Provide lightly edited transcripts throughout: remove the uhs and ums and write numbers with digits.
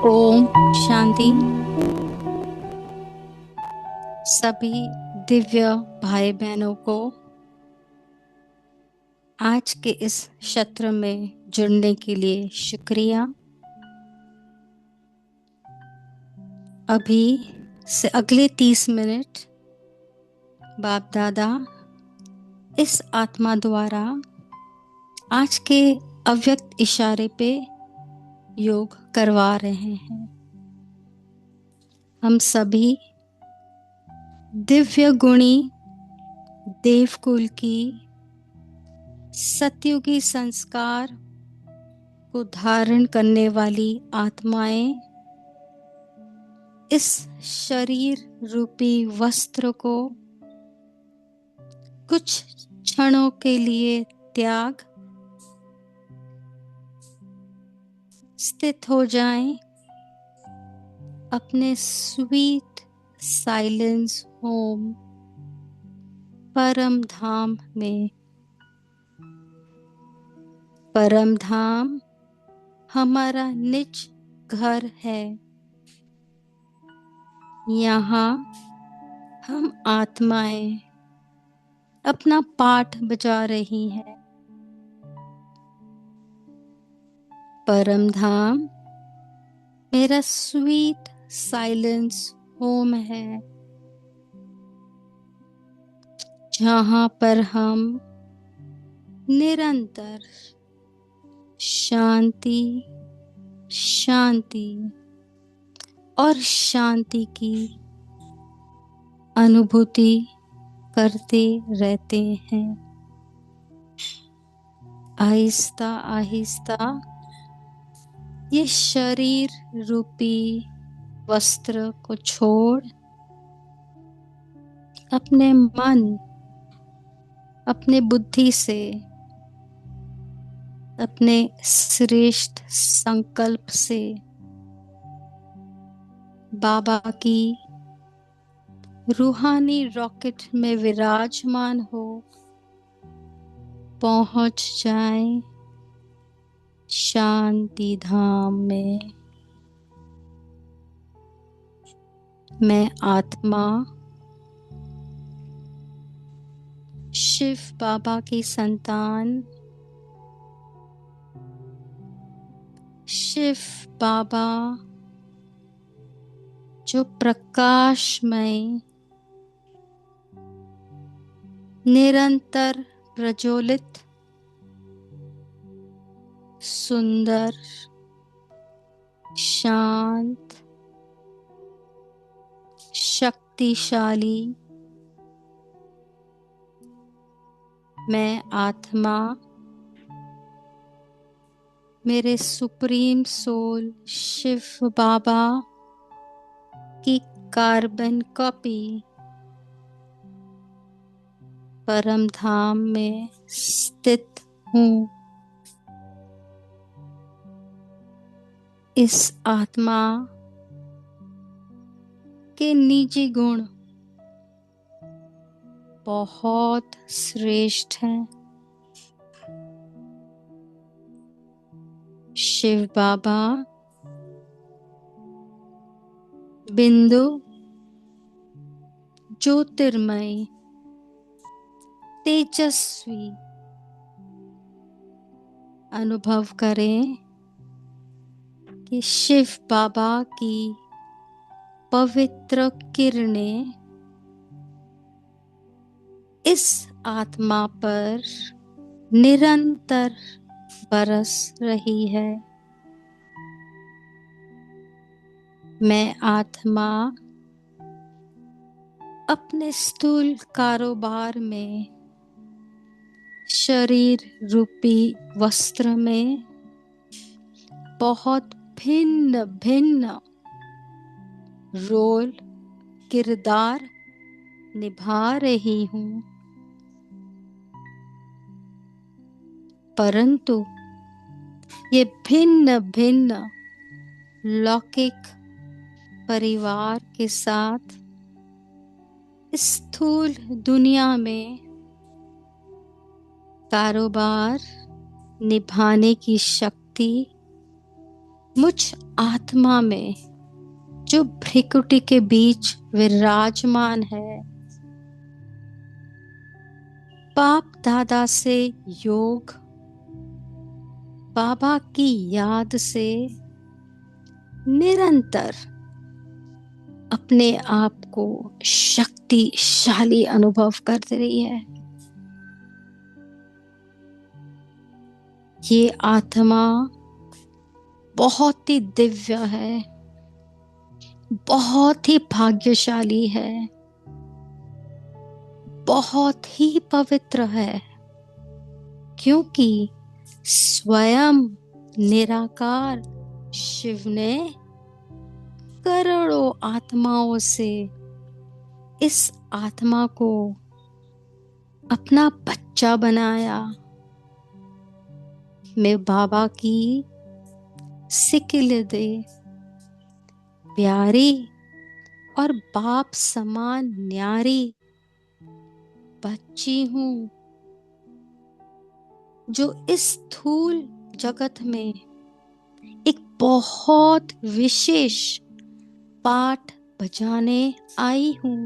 ओम शांति। सभी दिव्य भाई बहनों को आज के इस सत्र में जुड़ने के लिए शुक्रिया। अभी से अगले 30 मिनट बाप दादा इस आत्मा द्वारा आज के अव्यक्त इशारे पे योग करवा रहे हैं। हम सभी दिव्य गुणी देवकुल की सतयुगी संस्कार को धारण करने वाली आत्माएं इस शरीर रूपी वस्त्र को कुछ क्षणों के लिए त्याग स्थित हो जाएं अपने स्वीट साइलेंस होम परम धाम में। परम धाम हमारा निज घर है। यहाँ हम आत्माएं अपना पाठ बजा रही हैं। परम धाम मेरा स्वीट साइलेंस होम है, जहाँ पर हम निरंतर शांति शांति और शांति की अनुभूति करते रहते हैं। आहिस्ता आहिस्ता ये शरीर रूपी वस्त्र को छोड़ अपने मन अपने बुद्धि से अपने श्रेष्ठ संकल्प से बाबा की रूहानी रॉकेट में विराजमान हो पहुंच जाएं शांति धाम में। मैं आत्मा शिव बाबा की संतान शिव बाबा जो प्रकाशमय निरंतर प्रज्वलित सुंदर शांत शक्तिशाली मैं आत्मा मेरे सुप्रीम सोल शिव बाबा की कार्बन कॉपी परम धाम में स्थित हूँ। इस आत्मा के निजी गुण बहुत श्रेष्ठ हैं। शिव बाबा बिंदु ज्योतिर्मय तेजस्वी अनुभव करें कि शिव बाबा की पवित्र किरणें इस आत्मा पर निरंतर बरस रही है। मैं आत्मा अपने स्थूल कारोबार में शरीर रूपी वस्त्र में बहुत भिन्न भिन्न रोल किरदार निभा रही हूँ, परंतु ये भिन्न भिन्न लौकिक परिवार के साथ स्थूल दुनिया में कारोबार निभाने की शक्ति मुझ आत्मा में जो भ्रिकुटी के बीच विराजमान है, बाप दादा से योग, बाबा की याद से निरंतर अपने आप को शक्तिशाली अनुभव कर रही है। ये आत्मा बहुत ही दिव्य है, बहुत ही भाग्यशाली है, बहुत ही पवित्र है, क्योंकि स्वयं निराकार शिव ने करोड़ों आत्माओं से इस आत्मा को अपना बच्चा बनाया। मैं बाबा की सिकिलदे प्यारी और बाप समान न्यारी बच्ची हूँ, जो इस स्थूल जगत में एक बहुत विशेष पाठ बजाने आई हूँ।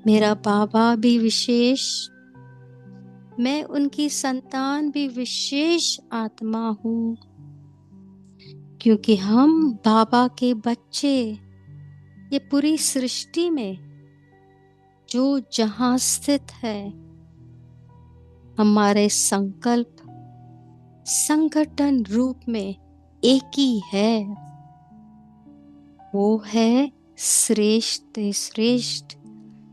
मेरा बाबा भी विशेष, मैं उनकी संतान भी विशेष आत्मा हूँ, क्योंकि हम बाबा के बच्चे ये पूरी सृष्टि में जो जहां स्थित है, हमारे संकल्प संगठन रूप में एक ही है। वो है श्रेष्ठ श्रेष्ठ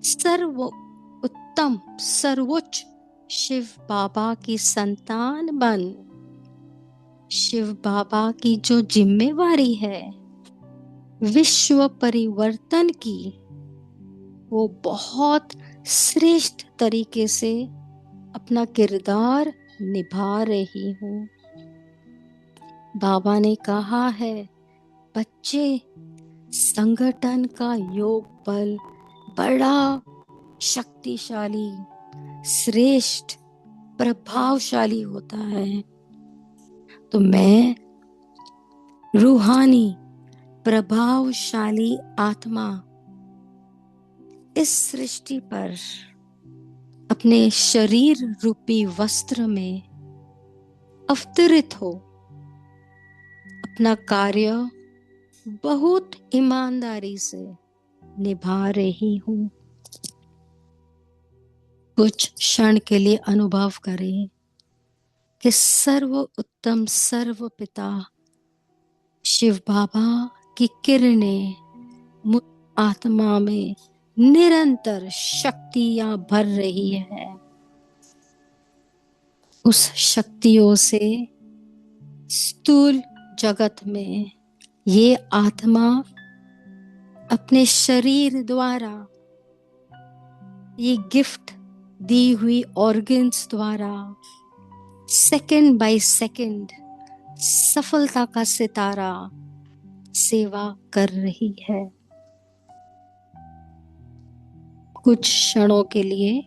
सर्व उत्तम सर्वोच्च शिव बाबा की संतान बन। शिव बाबा की जो जिम्मेवारी है विश्व परिवर्तन की, वो बहुत श्रेष्ठ तरीके से अपना किरदार निभा रही हूँ। बाबा ने कहा है, बच्चे, संगठन का योग बल बड़ा शक्तिशाली, श्रेष्ठ, प्रभावशाली होता है। तो मैं रूहानी प्रभावशाली आत्मा इस सृष्टि पर अपने शरीर रूपी वस्त्र में अवतरित हो अपना कार्य बहुत ईमानदारी से निभा रही हूँ। कुछ क्षण के लिए अनुभव करें कि सर्व उत्तम सर्व पिता शिव बाबा की किरणें मुझ आत्मा में निरंतर शक्तियां भर रही है। उस शक्तियों से स्थूल जगत में ये आत्मा अपने शरीर द्वारा, ये गिफ्ट दी हुई ऑर्गन्स द्वारा सेकंड बाय सेकंड सफलता का सितारा सेवा कर रही है। कुछ क्षणों के लिए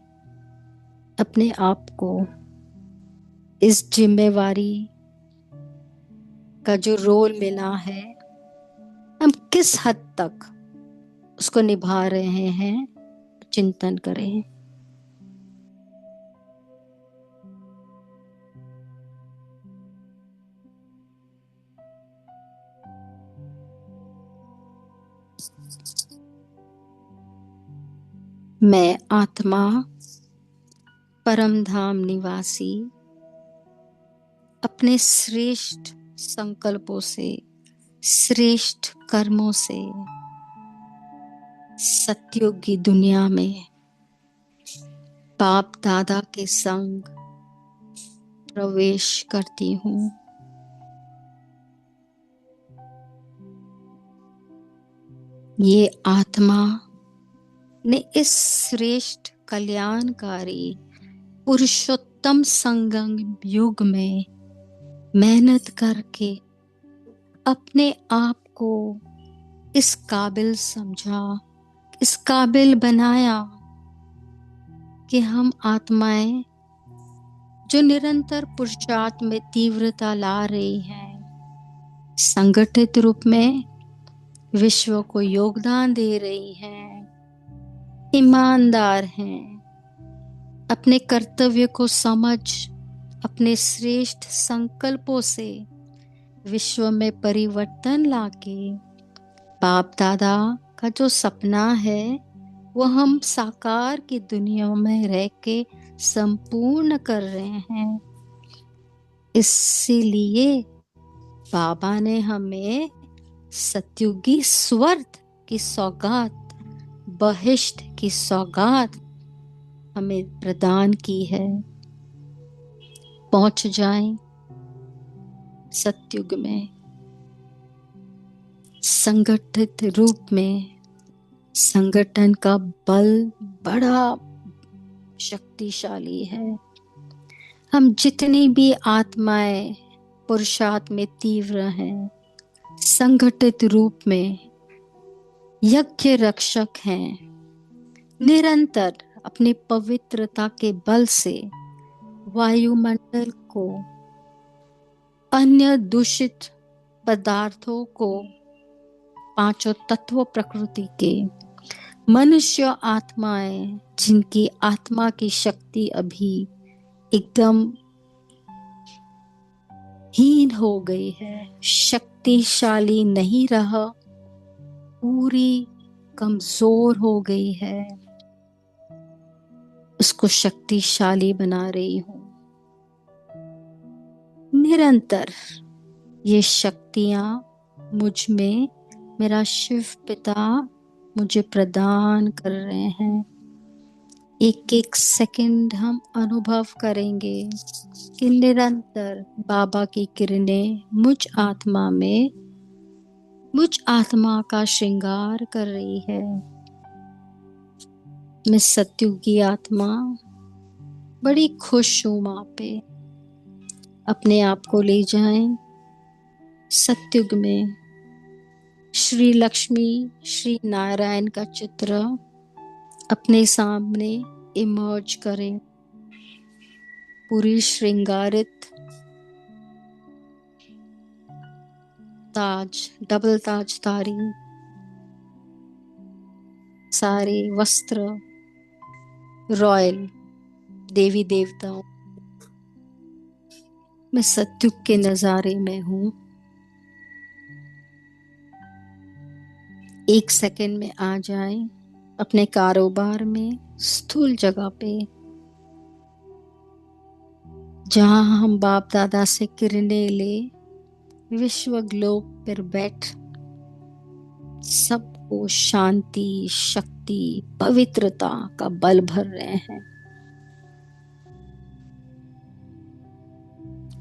अपने आप को इस जिम्मेवारी का जो रोल मिला है, हम किस हद तक उसको निभा रहे हैं, चिंतन करें। मैं आत्मा परम धाम निवासी अपने श्रेष्ठ संकल्पों से, श्रेष्ठ कर्मों से सतयुग की दुनिया में बाप दादा के संग प्रवेश करती हूँ। ये आत्मा ने इस श्रेष्ठ कल्याणकारी पुरुषोत्तम संगम युग में मेहनत करके अपने आप को इस काबिल समझा, इस काबिल बनाया कि हम आत्माएं जो निरंतर पुरुषार्थ में तीव्रता ला रही हैं, संगठित रूप में विश्व को योगदान दे रही हैं, ईमानदार हैं, अपने कर्तव्य को समझ अपने श्रेष्ठ संकल्पों से विश्व में परिवर्तन लाके बाप दादा का जो सपना है वो हम साकार की दुनिया में रह के संपूर्ण कर रहे हैं। इसीलिए बाबा ने हमें सत्युगी स्वर्ग की सौगात, बहिष्ट की सौगात हमें प्रदान की है। पहुंच जाएं सत्युग में, संगठित रूप में। संगठन का बल बड़ा शक्तिशाली है। हम जितनी भी आत्माएं पुरुषार्थ में तीव्र हैं, संगठित रूप में यज्ञ रक्षक हैं, निरंतर अपनी पवित्रता के बल से वायुमंडल को, अन्य दूषित पदार्थों को, पांचों तत्व प्रकृति के, मनुष्य आत्माएं जिनकी आत्मा की शक्ति अभी एकदम हीन हो गई है, शक्तिशाली नहीं रहा, पूरी कमजोर हो गई है, उसको शक्तिशाली बना रही हूं। निरंतर ये शक्तियां मुझ में मेरा शिव पिता मुझे प्रदान कर रहे हैं। एक एक सेकंड हम अनुभव करेंगे कि निरंतर बाबा की किरणें मुझ आत्मा में, मुझ आत्मा का श्रृंगार कर रही है। मैं सत्युगी आत्मा बड़ी खुश हूं। वहां पे अपने आप को ले जाएं सत्युग में। श्री लक्ष्मी, श्री नारायण का चित्र अपने सामने इमर्ज करें, पूरी श्रृंगारित ताज, डबल ताजधारी, सारे वस्त्र रॉयल, देवी देवताओं। मैं सत्युग के नजारे में हूं। एक सेकंड में आ जाए अपने कारोबार में, स्थूल जगह पे जहां हम बाप दादा से किरणें ले, विश्व ग्लोब पर बैठ सबको शांति, शक्ति, पवित्रता का बल भर रहे हैं।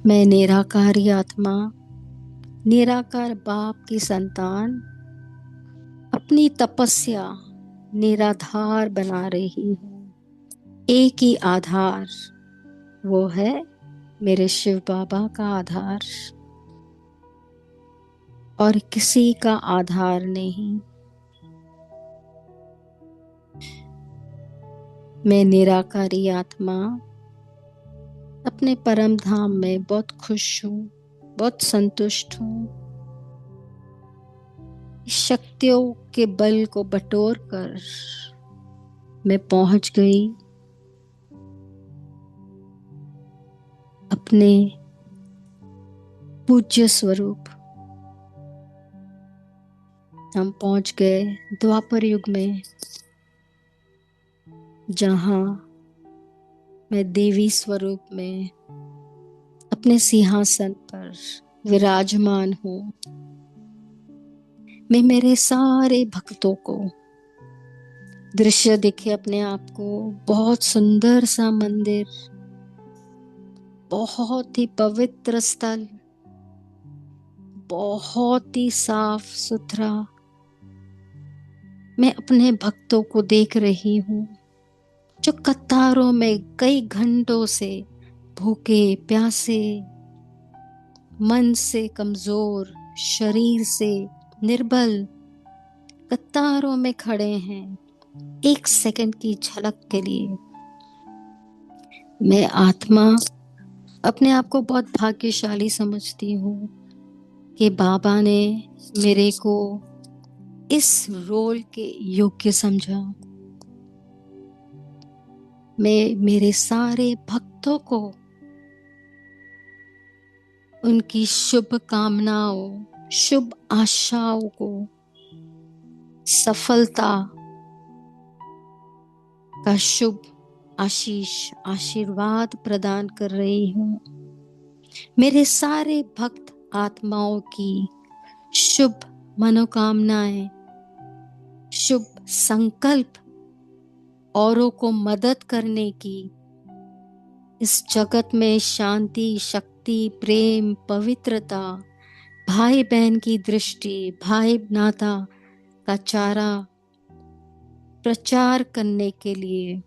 मैं निराकारी आत्मा, निराकार बाप की संतान अपनी तपस्या निराधार बना रही हूँ। एक ही आधार, वो है मेरे शिव बाबा का आधार, और किसी का आधार नहीं। मैं निराकारी आत्मा अपने परम धाम में बहुत खुश हूँ, बहुत संतुष्ट हूँ। शक्तियों के बल को बटोर कर मैं पहुंच गई अपने पूज्य स्वरूप। हम पहुंच गए द्वापर युग में, जहां मैं देवी स्वरूप में अपने सिंहासन पर विराजमान हूं। मैं मेरे सारे भक्तों को दृश्य दिखे अपने आप को, बहुत सुंदर सा मंदिर, बहुत ही पवित्र स्थल, बहुत ही साफ सुथरा। मैं अपने भक्तों को देख रही हूँ जो कतारों में कई घंटों से भूखे प्यासे, मन से कमजोर, शरीर से निर्बल, कतारों में खड़े हैं एक सेकंड की झलक के लिए। मैं आत्मा अपने आप को बहुत भाग्यशाली समझती हूँ। कि बाबा ने मेरे को इस रोल के योग्य समझा। मैं मेरे सारे भक्तों को उनकी शुभ कामनाओं, शुभ आशाओं को सफलता का शुभ आशीर्वाद प्रदान कर रही हूँ। मेरे सारे भक्त आत्माओं की शुभ मनोकामनाएं, शुभ संकल्प औरों को मदद करने की, इस जगत में शांति, शक्ति, प्रेम, पवित्रता, भाई बहन की दृष्टि, भाई नाता का चारा प्रचार करने के लिए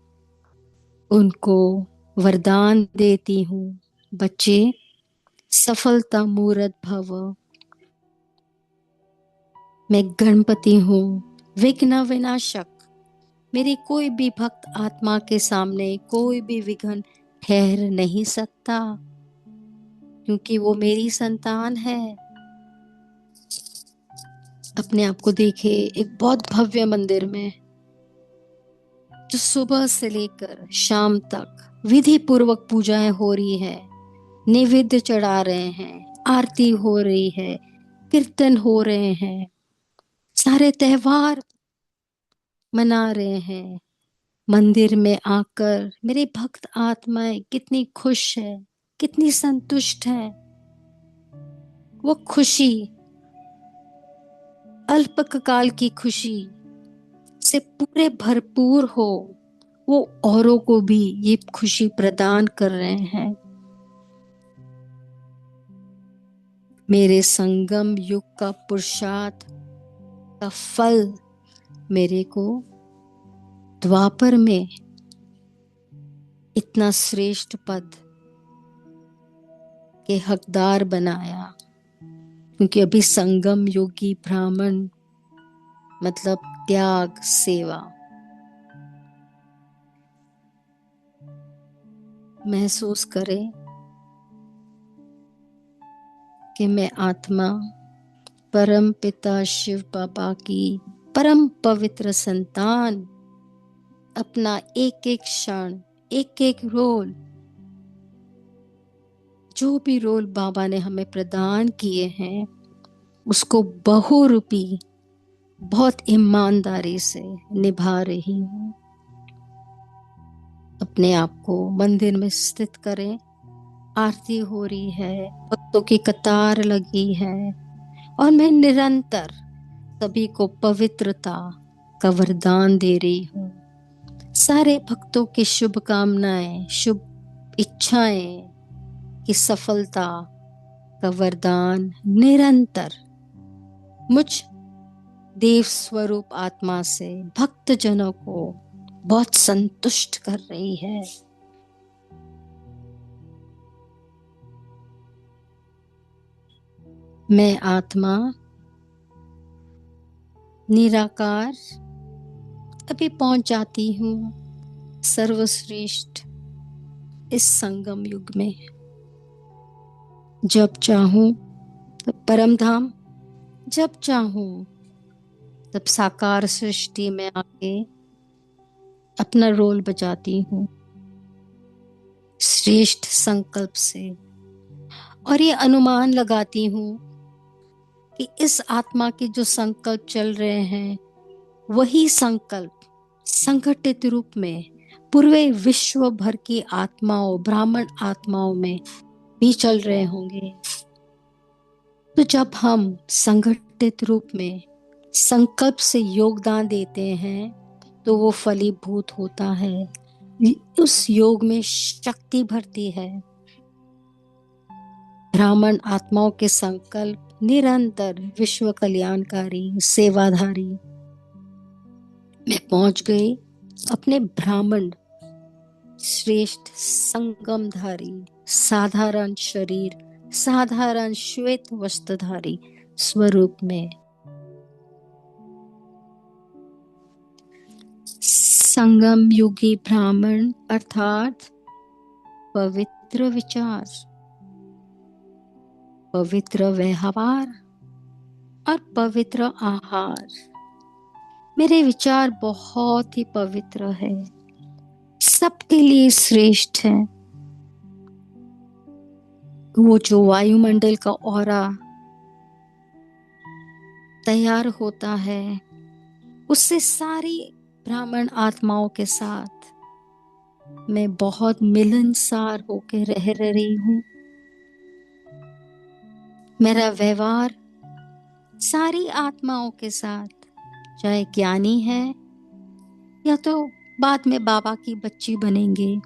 उनको वरदान देती हूँ। बच्चे, सफलता मूर्त भव। मैं गणपति हूँ, विघ्न विनाशक। मेरी कोई भी भक्त आत्मा के सामने कोई भी विघ्न ठहर नहीं सकता, क्योंकि वो मेरी संतान है। अपने आप को देखे एक बहुत भव्य मंदिर में, जो सुबह से लेकर शाम तक विधि पूर्वक पूजाएं हो रही है, नैवेद्य चढ़ा रहे हैं, आरती हो रही है, कीर्तन हो रहे हैं, सारे त्योहार मना रहे हैं। मंदिर में आकर मेरे भक्त आत्माएं कितनी खुश है, कितनी संतुष्ट है। वो खुशी अल्पकाल की खुशी से पूरे भरपूर हो, वो औरों को भी ये खुशी प्रदान कर रहे हैं। मेरे संगम युग का पुरुषार्थ का फल मेरे को द्वापर में इतना श्रेष्ठ पद के हकदार बनाया, क्योंकि अभी संगम योगी ब्राह्मण मतलब त्याग, सेवा। महसूस करें कि मैं आत्मा परम पिता शिव बाबा की परम पवित्र संतान, अपना एक एक क्षण, एक एक रोल, जो भी रोल बाबा ने हमें प्रदान किए हैं, उसको बहुरूपी बहुत ईमानदारी से निभा रही हूँ। अपने आप को मंदिर में स्थित करें। आरती हो रही है, भक्तों की कतार लगी है, और मैं निरंतर सभी को पवित्रता का वरदान दे रही हूँ। सारे भक्तों की शुभकामनाएं, शुभ इच्छाएं की सफलता का वरदान निरंतर मुझ देव स्वरूप आत्मा से भक्त जनों को बहुत संतुष्ट कर रही है। मैं आत्मा निराकार अभी पहुंच जाती हूँ सर्वश्रेष्ठ इस संगम युग में। जब चाहूं तब परम धाम, जब चाहूं तब साकार सृष्टि में आके अपना रोल बजाती हूँ श्रेष्ठ संकल्प से। और ये अनुमान लगाती हूँ कि इस आत्मा के जो संकल्प चल रहे हैं, वही संकल्प संगठित रूप में पूरे विश्व भर की आत्माओं, ब्राह्मण आत्माओं में भी चल रहे होंगे। तो जब हम संगठित रूप में संकल्प से योगदान देते हैं, तो वो फलीभूत होता है, उस योग में शक्ति भरती है। ब्राह्मण आत्माओं के संकल्प निरंतर विश्व कल्याणकारी, सेवाधारी। मैं पहुंच गई अपने ब्राह्मण श्रेष्ठ संगमधारी, साधारण शरीर, साधारण श्वेत वस्त्रधारी स्वरूप में। संगम युगी ब्राह्मण अर्थात पवित्र विचार, पवित्र व्यवहार, और पवित्र आहार। मेरे विचार बहुत ही पवित्र है, सबके लिए श्रेष्ठ है। वो जो वायुमंडल का ऑरा तैयार होता है, उससे सारी ब्राह्मण आत्माओं के साथ मैं बहुत मिलनसार होकर रह रही हूँ। मेरा व्यवहार सारी आत्माओं के साथ, चाहे ज्ञानी है या तो बाद में बाबा की बच्ची बनेंगे,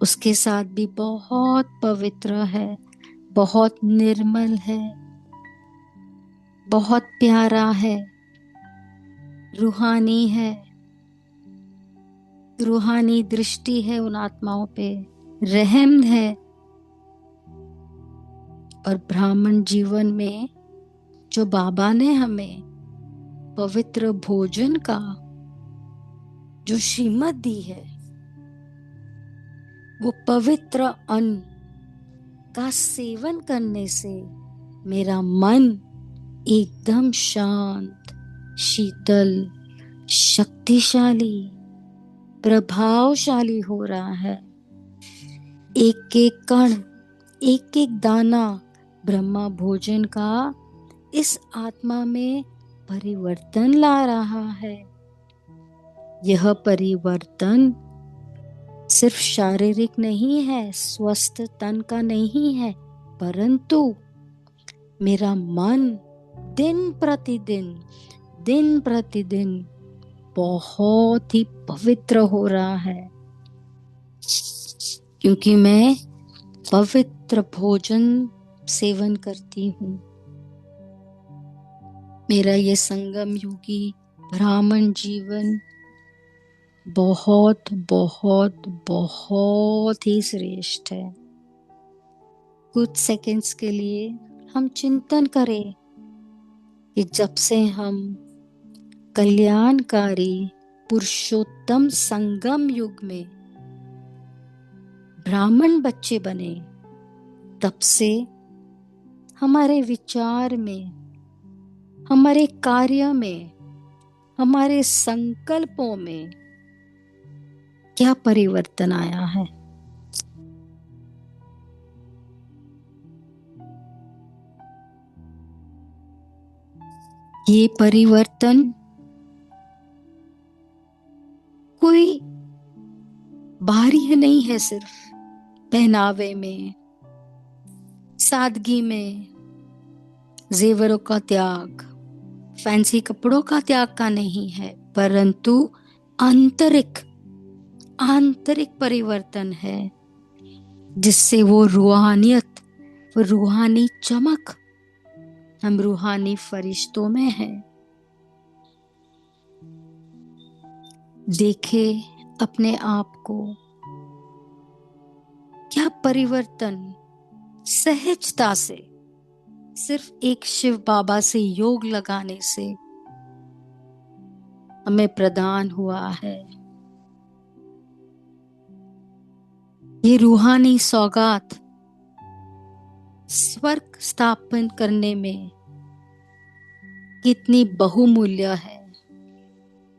उसके साथ भी बहुत पवित्र है, बहुत निर्मल है, बहुत प्यारा है, रूहानी है। रूहानी दृष्टि है उन आत्माओं पे, रहम है। और ब्राह्मण जीवन में जो बाबा ने हमें पवित्र भोजन का जो श्रीमत दी है, वो पवित्र अन्न का सेवन करने से मेरा मन एकदम शांत, शीतल, शक्तिशाली, प्रभावशाली हो रहा है। एक एक कण, एक एक दाना ब्रह्मा भोजन का इस आत्मा में परिवर्तन ला रहा है। यह परिवर्तन सिर्फ शारीरिक नहीं है, स्वस्थ तन का नहीं है, परंतु मेरा मन दिन प्रतिदिन बहुत ही पवित्र हो रहा है, क्योंकि मैं पवित्र भोजन सेवन करती हूँ। मेरा ये संगम युगी ब्राह्मण जीवन बहुत बहुत बहुत ही श्रेष्ठ है। कुछ सेकंड्स के लिए हम चिंतन करें कि जब से हम कल्याणकारी पुरुषोत्तम संगम युग में ब्राह्मण बच्चे बने, तब से हमारे विचार में, हमारे कार्य में, हमारे संकल्पों में क्या परिवर्तन आया है। ये परिवर्तन कोई बाहरी नहीं है, सिर्फ पहनावे में, सादगी में, जेवरों का त्याग, फैंसी कपड़ों का त्याग का नहीं है, परंतु आंतरिक परिवर्तन है, जिससे वो रूहानियत, वो रूहानी चमक, हम रूहानी फरिश्तों में हैं। देखे अपने आप को, क्या परिवर्तन सहजता से सिर्फ एक शिव बाबा से योग लगाने से हमें प्रदान हुआ है। ये रूहानी सौगात स्वर्ग स्थापन करने में कितनी बहुमूल्य है।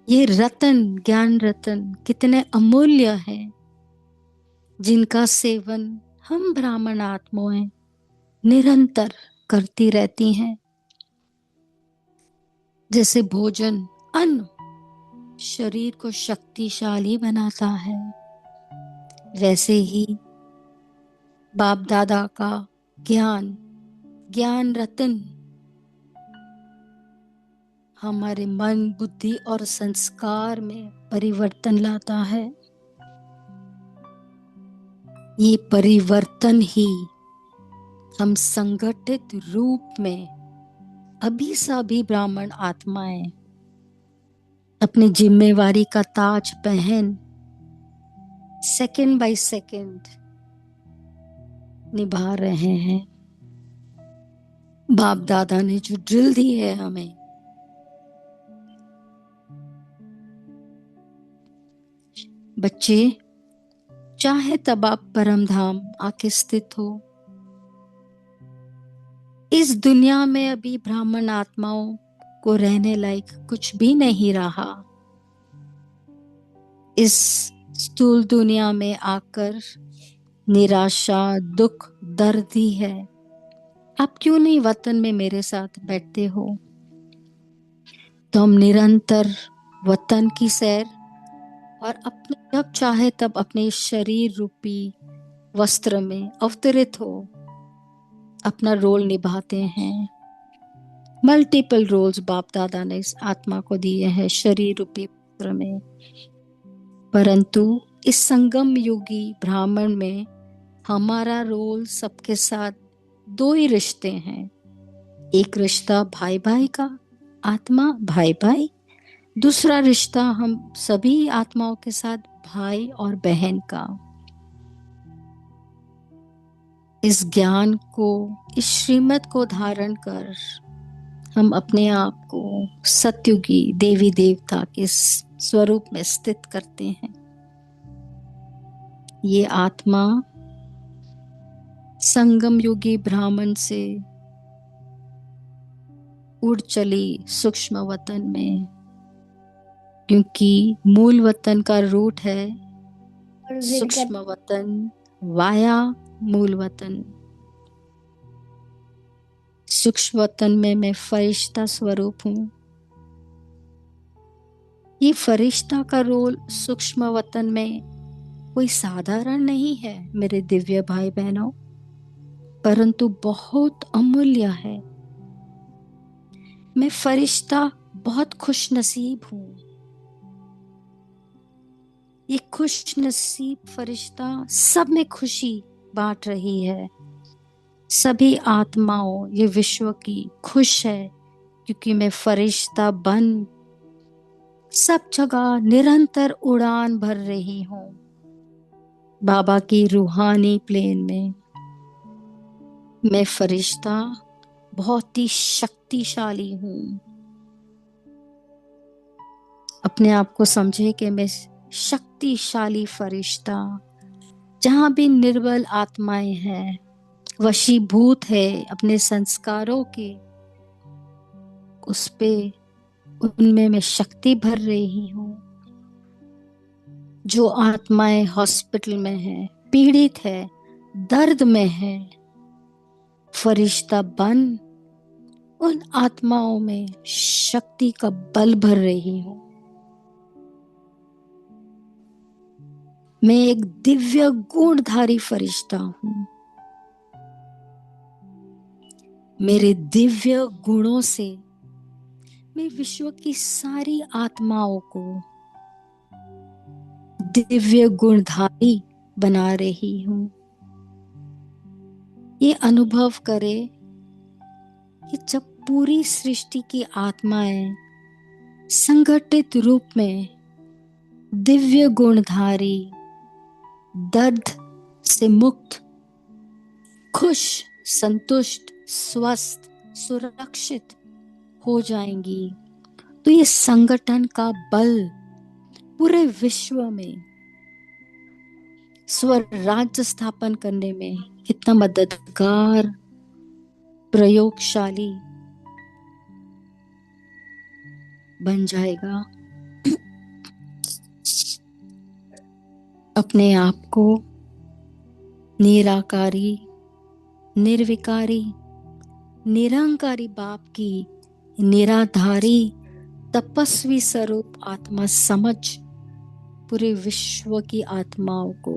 ये रतन, ज्ञान रतन कितने अमूल्य है, जिनका सेवन हम ब्राह्मण आत्माएं निरंतर करती रहती हैं। जैसे भोजन, अन्न शरीर को शक्तिशाली बनाता है, वैसे ही बाप दादा का ज्ञान रतन हमारे मन, बुद्धि और संस्कार में परिवर्तन लाता है। ये परिवर्तन ही हम संगठित रूप में अभी सभी ब्राह्मण आत्माएं अपनी जिम्मेवारी का ताज पहन सेकंड बाय सेकंड निभा रहे हैं। बाप दादा ने जो ड्रिल दी है हमें, बच्चे चाहे तब आप परम धाम आके स्थित हो, इस दुनिया में अभी ब्राह्मण आत्माओं को रहने लायक कुछ भी नहीं रहा। इस स्थूल दुनिया में आकर निराशा, दुख, दर्द ही है। आप क्यों नहीं वतन में मेरे साथ बैठते हो? तो हम निरंतर वतन की सैर और अपने जब चाहे तब अपने शरीर रूपी वस्त्र में अवतरित हो अपना रोल निभाते हैं। मल्टीपल रोल्स बाप दादा ने इस आत्मा को दिए हैं शरीर रूपी वस्त्र में, परंतु इस संगम युगी ब्राह्मण में हमारा रोल सबके साथ दो ही रिश्ते हैं। एक रिश्ता भाई भाई का, आत्मा भाई भाई। दूसरा रिश्ता हम सभी आत्माओं के साथ भाई और बहन का। इस ज्ञान को, इस श्रीमत को धारण कर हम अपने आप को सत्युगी देवी देवता के स्वरूप में स्थित करते हैं। ये आत्मा संगम युगी ब्राह्मण से उड़ चली सूक्ष्म वतन में, क्योंकि मूल वतन का रूट है सूक्ष्म वतन वाया मूल वतन। सूक्ष्म वतन में मैं फरिश्ता स्वरूप हूँ। ये फरिश्ता का रोल सूक्ष्म वतन में कोई साधारण नहीं है मेरे दिव्य भाई बहनों, परंतु बहुत अमूल्य है। मैं फरिश्ता बहुत खुश नसीब हूँ। ये खुश नसीब फरिश्ता सब में खुशी बांट रही है। सभी आत्माओं ये विश्व की खुश है, क्योंकि मैं फरिश्ता बन सब जगह निरंतर उड़ान भर रही हूँ बाबा की रूहानी प्लेन में। मैं फरिश्ता बहुत ही शक्तिशाली हूँ। अपने आप को समझे कि मैं शक्तिशाली फरिश्ता, जहां भी निर्बल आत्माएं हैं, वशीभूत है अपने संस्कारों के, उस पे उनमें मैं शक्ति भर रही हूँ। जो आत्माएं हॉस्पिटल में है, पीड़ित है, दर्द में है, फरिश्ता बन उन आत्माओं में शक्ति का बल भर रही हूँ। मैं एक दिव्य गुणधारी फरिश्ता हूँ। मेरे दिव्य गुणों से मैं विश्व की सारी आत्माओं को दिव्य गुणधारी बना रही हूँ। ये अनुभव करे कि जब पूरी सृष्टि की आत्माएं संगठित रूप में दिव्य गुणधारी, दर्द से मुक्त, खुश, संतुष्ट, स्वस्थ, सुरक्षित हो जाएंगी, तो ये संगठन का बल पूरे विश्व में स्वराज्य स्थापन करने में कितना मददगार, प्रयोगशाली बन जाएगा। अपने आप को निराकारी, निर्विकारी, निरंकारी बाप की निराधारी तपस्वी स्वरूप आत्मा समझ पूरे विश्व की आत्माओं को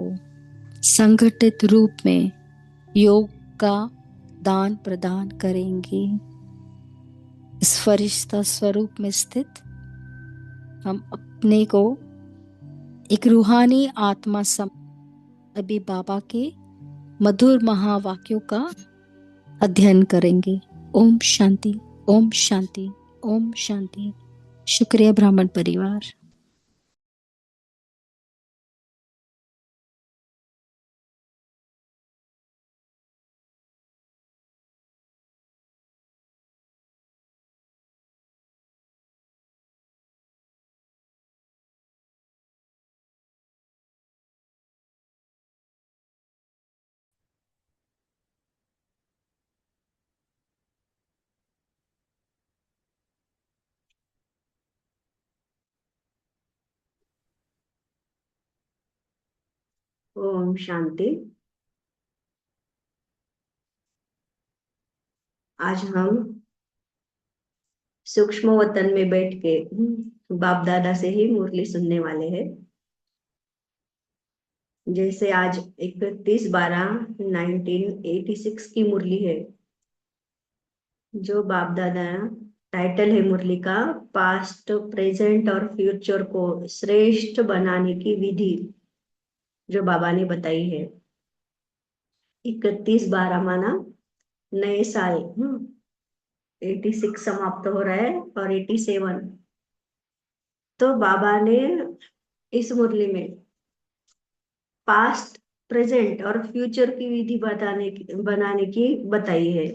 संगठित रूप में योग का दान प्रदान करेंगे। इस फरिश्ता स्वरूप में स्थित हम अपने को एक रूहानी आत्मा अभी बाबा के मधुर महावाक्यों का अध्ययन करेंगे। ओम शांति, ओम शांति, ओम शांति। शुक्रिया ब्राह्मण परिवार। ओम शांति। आज हम सूक्ष्म वतन में बैठ के बाप दादा से ही मुरली सुनने वाले हैं। जैसे आज 31/12/1986 की मुरली है, जो बाप दादा, टाइटल है मुरली का, पास्ट प्रेजेंट और फ्यूचर को श्रेष्ठ बनाने की विधि, जो बाबा ने बताई है। 31/12 माना नए साल, 86 समाप्त हो रहा है और 87। तो बाबा ने इस मुरली में पास्ट, प्रेजेंट और फ्यूचर की विधि बनाने की बताई है।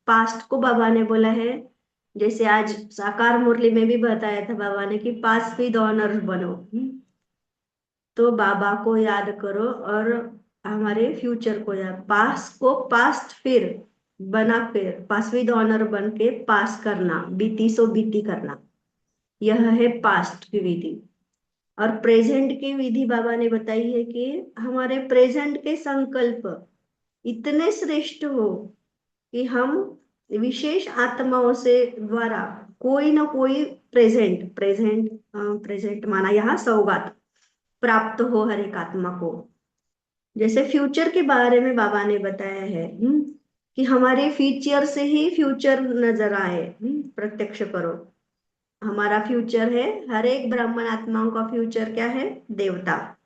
पास्ट को बाबा ने बोला है, जैसे आज साकार मुरली में भी बताया था बाबा ने कि पास्ट विद ऑनर बनो। तो बाबा को याद करो और हमारे फ्यूचर को याद, पास्ट को पास्ट फिर बना, फिर पास्ट विद ऑनर बन के पास करना, बीती सो बीती करना, यह है पास्ट की विधि। और प्रेजेंट की विधि बाबा ने बताई है कि हमारे प्रेजेंट के संकल्प इतने श्रेष्ठ हो कि हम विशेष आत्माओं से द्वारा कोई ना कोई प्रेजेंट प्रेजेंट प्रेजेंट माना यहाँ सौगात प्राप्त हो हर एक आत्मा को। जैसे फ्यूचर के बारे में बाबा ने बताया है, कि हमारे फ्यूचर से ही फ्यूचर नजर आए। प्रत्यक्ष करो, हमारा फ्यूचर है, हर एक ब्राह्मण आत्माओं का फ्यूचर क्या है? देवता।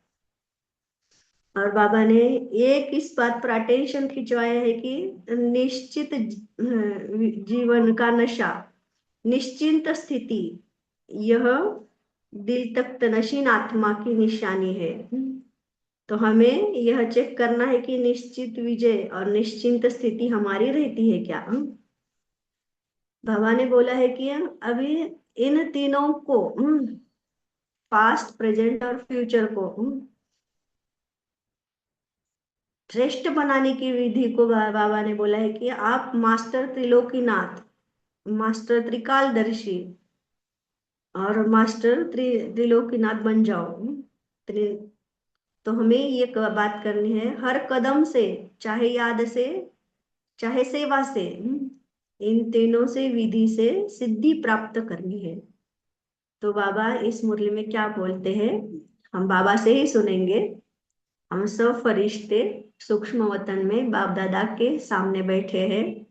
और बाबा ने एक इस बात पर अटेंशन खिंचवाया है कि निश्चित जीवन का नशा, निश्चिंत स्थिति, यह दिल तक नशीन आत्मा की निशानी है। तो हमें यह चेक करना है कि निश्चित विजय और निश्चिंत स्थिति हमारी रहती है क्या। बाबा ने बोला है कि अभी इन तीनों को, पास्ट, प्रेजेंट और फ्यूचर को श्रेष्ठ बनाने की विधि को बाबा ने बोला है कि आप मास्टर त्रिलोकीनाथ, मास्टर त्रिकालदर्शी और मास्टर त्रिलोकीनाथ बन जाओ। त्रि तो हमें ये बात करनी है हर कदम से, चाहे याद से, चाहे सेवा से, इन तीनों से विधि से सिद्धि प्राप्त करनी है। तो बाबा इस मुरली में क्या बोलते हैं, हम बाबा से ही सुनेंगे। हम सब फरिश्ते सूक्ष्म वतन में बाप दादा के सामने बैठे हैं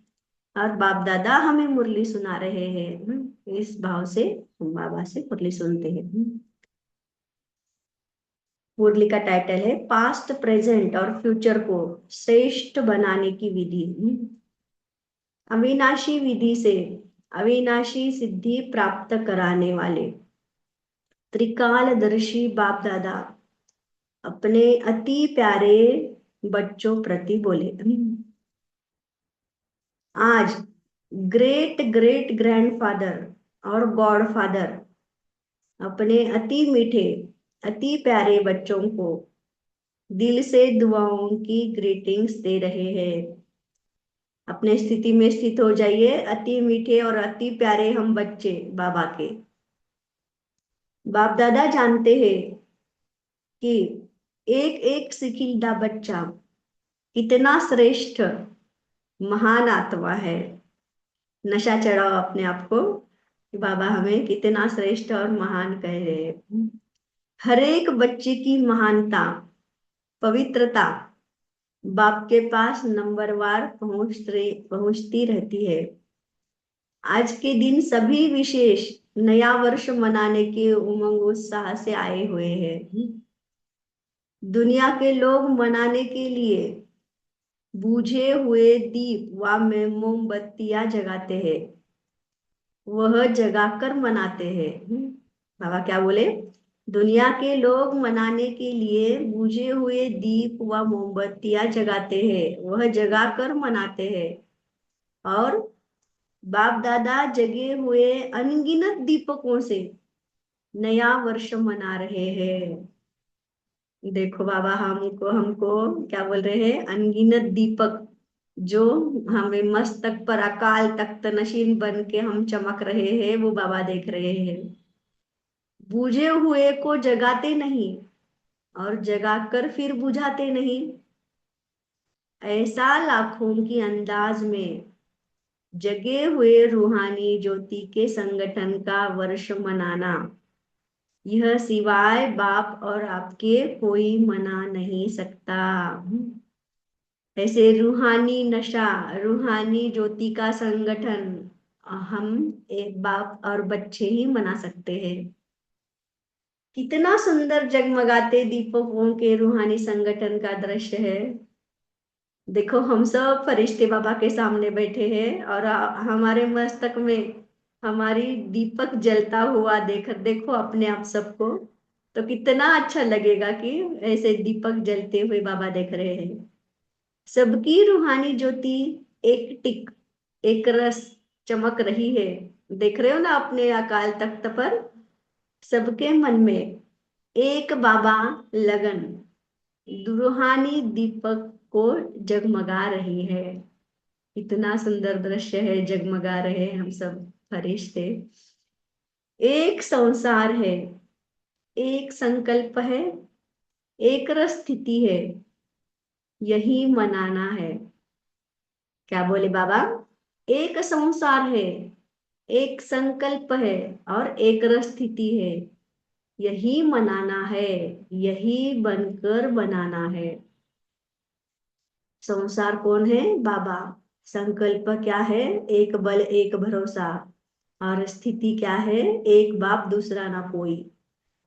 और बाप दादा हमें मुरली सुना रहे हैं। इस भाव से हम बाबा से मुरली सुनते हैं। मुरली का टाइटल है पास्ट, प्रेजेंट और फ्यूचर को श्रेष्ठ बनाने की विधि। अविनाशी विधि से अविनाशी सिद्धि प्राप्त कराने वाले त्रिकालदर्शी बाप दादा अपने अति प्यारे बच्चों प्रति बोले, आज ग्रेट ग्रेट ग्रैंडफादर और गॉड फादर अपने अति मीठे, अति प्यारे बच्चों को दिल से दुआओं की ग्रीटिंग्स दे रहे हैं। अपने स्थिति में स्थित हो जाइए, अति मीठे और अति प्यारे हम बच्चे बाबा के। बाप दादा जानते हैं कि एक एक सिकिल्डा बच्चा कितना श्रेष्ठ महान आत्मा है। नशा चढ़ाओ अपने आप को कि बाबा हमें कितना श्रेष्ठ और महान कह रहे हैं। हर एक बच्चे की महानता, पवित्रता बाप के पास नंबरवार पहुंचती रहती है। आज के दिन सभी विशेष नया वर्ष मनाने के उमंग उत्साह से आए हुए हैं। दुनिया के लोग मनाने के लिए बुझे हुए दीप व मोमबत्तियां जगाते हैं, वह जगाकर मनाते हैं। बाबा क्या बोले? दुनिया के लोग मनाने के लिए बुझे हुए दीप व मोमबत्तियां जगाते हैं, वह जगाकर मनाते हैं। और बाप दादा जगे हुए अनगिनत दीपकों से नया वर्ष मना रहे हैं। देखो बाबा हमको हमको क्या बोल रहे हैं? अनगिनत दीपक जो हमें मस्तक पर अकाल तख्त नशीन बन के हम चमक रहे हैं, वो बाबा देख रहे हैं। बूझे हुए को जगाते नहीं, और जगाकर फिर बुझाते नहीं। ऐसा लाखों की अंदाज में जगे हुए रूहानी ज्योति के संगठन का वर्ष मनाना, यह सिवाय बाप और आपके कोई मना नहीं सकता। ऐसे रूहानी नशा, रूहानी ज्योति का संगठन हम एक बाप और बच्चे ही मना सकते हैं। कितना सुंदर जगमगाते दीपकों के रूहानी संगठन का दृश्य है। देखो हम सब फरिश्ते बाबा के सामने बैठे हैं और हमारे मस्तक में हमारी दीपक जलता हुआ देखो अपने आप सबको, तो कितना अच्छा लगेगा कि ऐसे दीपक जलते हुए बाबा देख रहे हैं। सबकी रूहानी ज्योति एक टिक, एक रस चमक रही है। देख रहे हो ना अपने अकाल तख्त पर, सबके मन में एक बाबा लगन रूहानी दीपक को जगमगा रही है। इतना सुंदर दृश्य है, जगमगा रहे हम सब फरिश्ते। एक संसार है, एक संकल्प है, एक रस स्थिति है, यही मनाना है। क्या बोले बाबा? एक संसार है, एक संकल्प है और एक रस स्थिति है, यही मनाना है, यही बनकर बनाना है। संसार कौन है? बाबा। संकल्प क्या है? एक बल एक भरोसा। और स्थिति क्या है? एक बाप दूसरा ना कोई।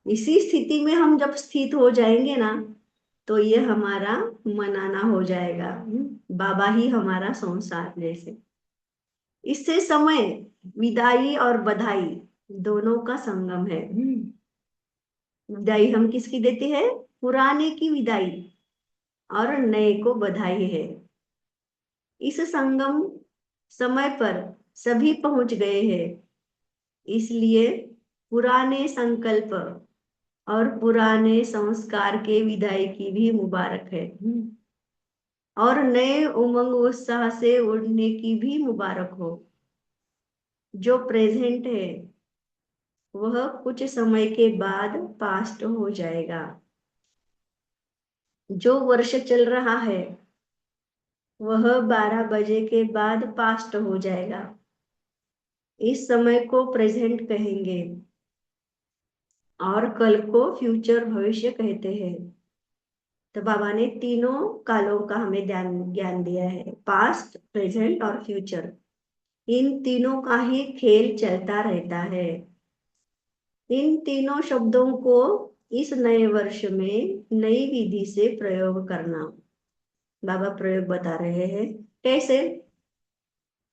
इसी स्थिति में हम जब स्थित हो जाएंगे ना, तो ये हमारा मनाना हो जाएगा। बाबा ही हमारा संसार जैसे। इससे समय, विदाई और बधाई दोनों का संगम है। विदाई हम किसकी देते हैं? पुराने की विदाई, और नए को बधाई है। इस संगम समय पर सभी पहुंच गए हैं, इसलिए पुराने संकल्प और पुराने संस्कार के विदाई की भी मुबारक है। और नए उमंग उत्साह से उड़ने की भी मुबारक हो। जो प्रेजेंट है वह कुछ समय के बाद पास्ट हो जाएगा। जो वर्ष चल रहा है वह 12 बजे के बाद पास्ट हो जाएगा। इस समय को प्रेजेंट कहेंगे और कल को फ्यूचर, भविष्य कहते हैं। तो बाबा ने तीनों कालों का हमें ज्ञान दिया है, पास्ट, प्रेजेंट और फ्यूचर। इन तीनों का ही खेल चलता रहता है। इन तीनों शब्दों को इस नए वर्ष में नई विधि से प्रयोग करना। बाबा प्रयोग बता रहे हैं कैसे।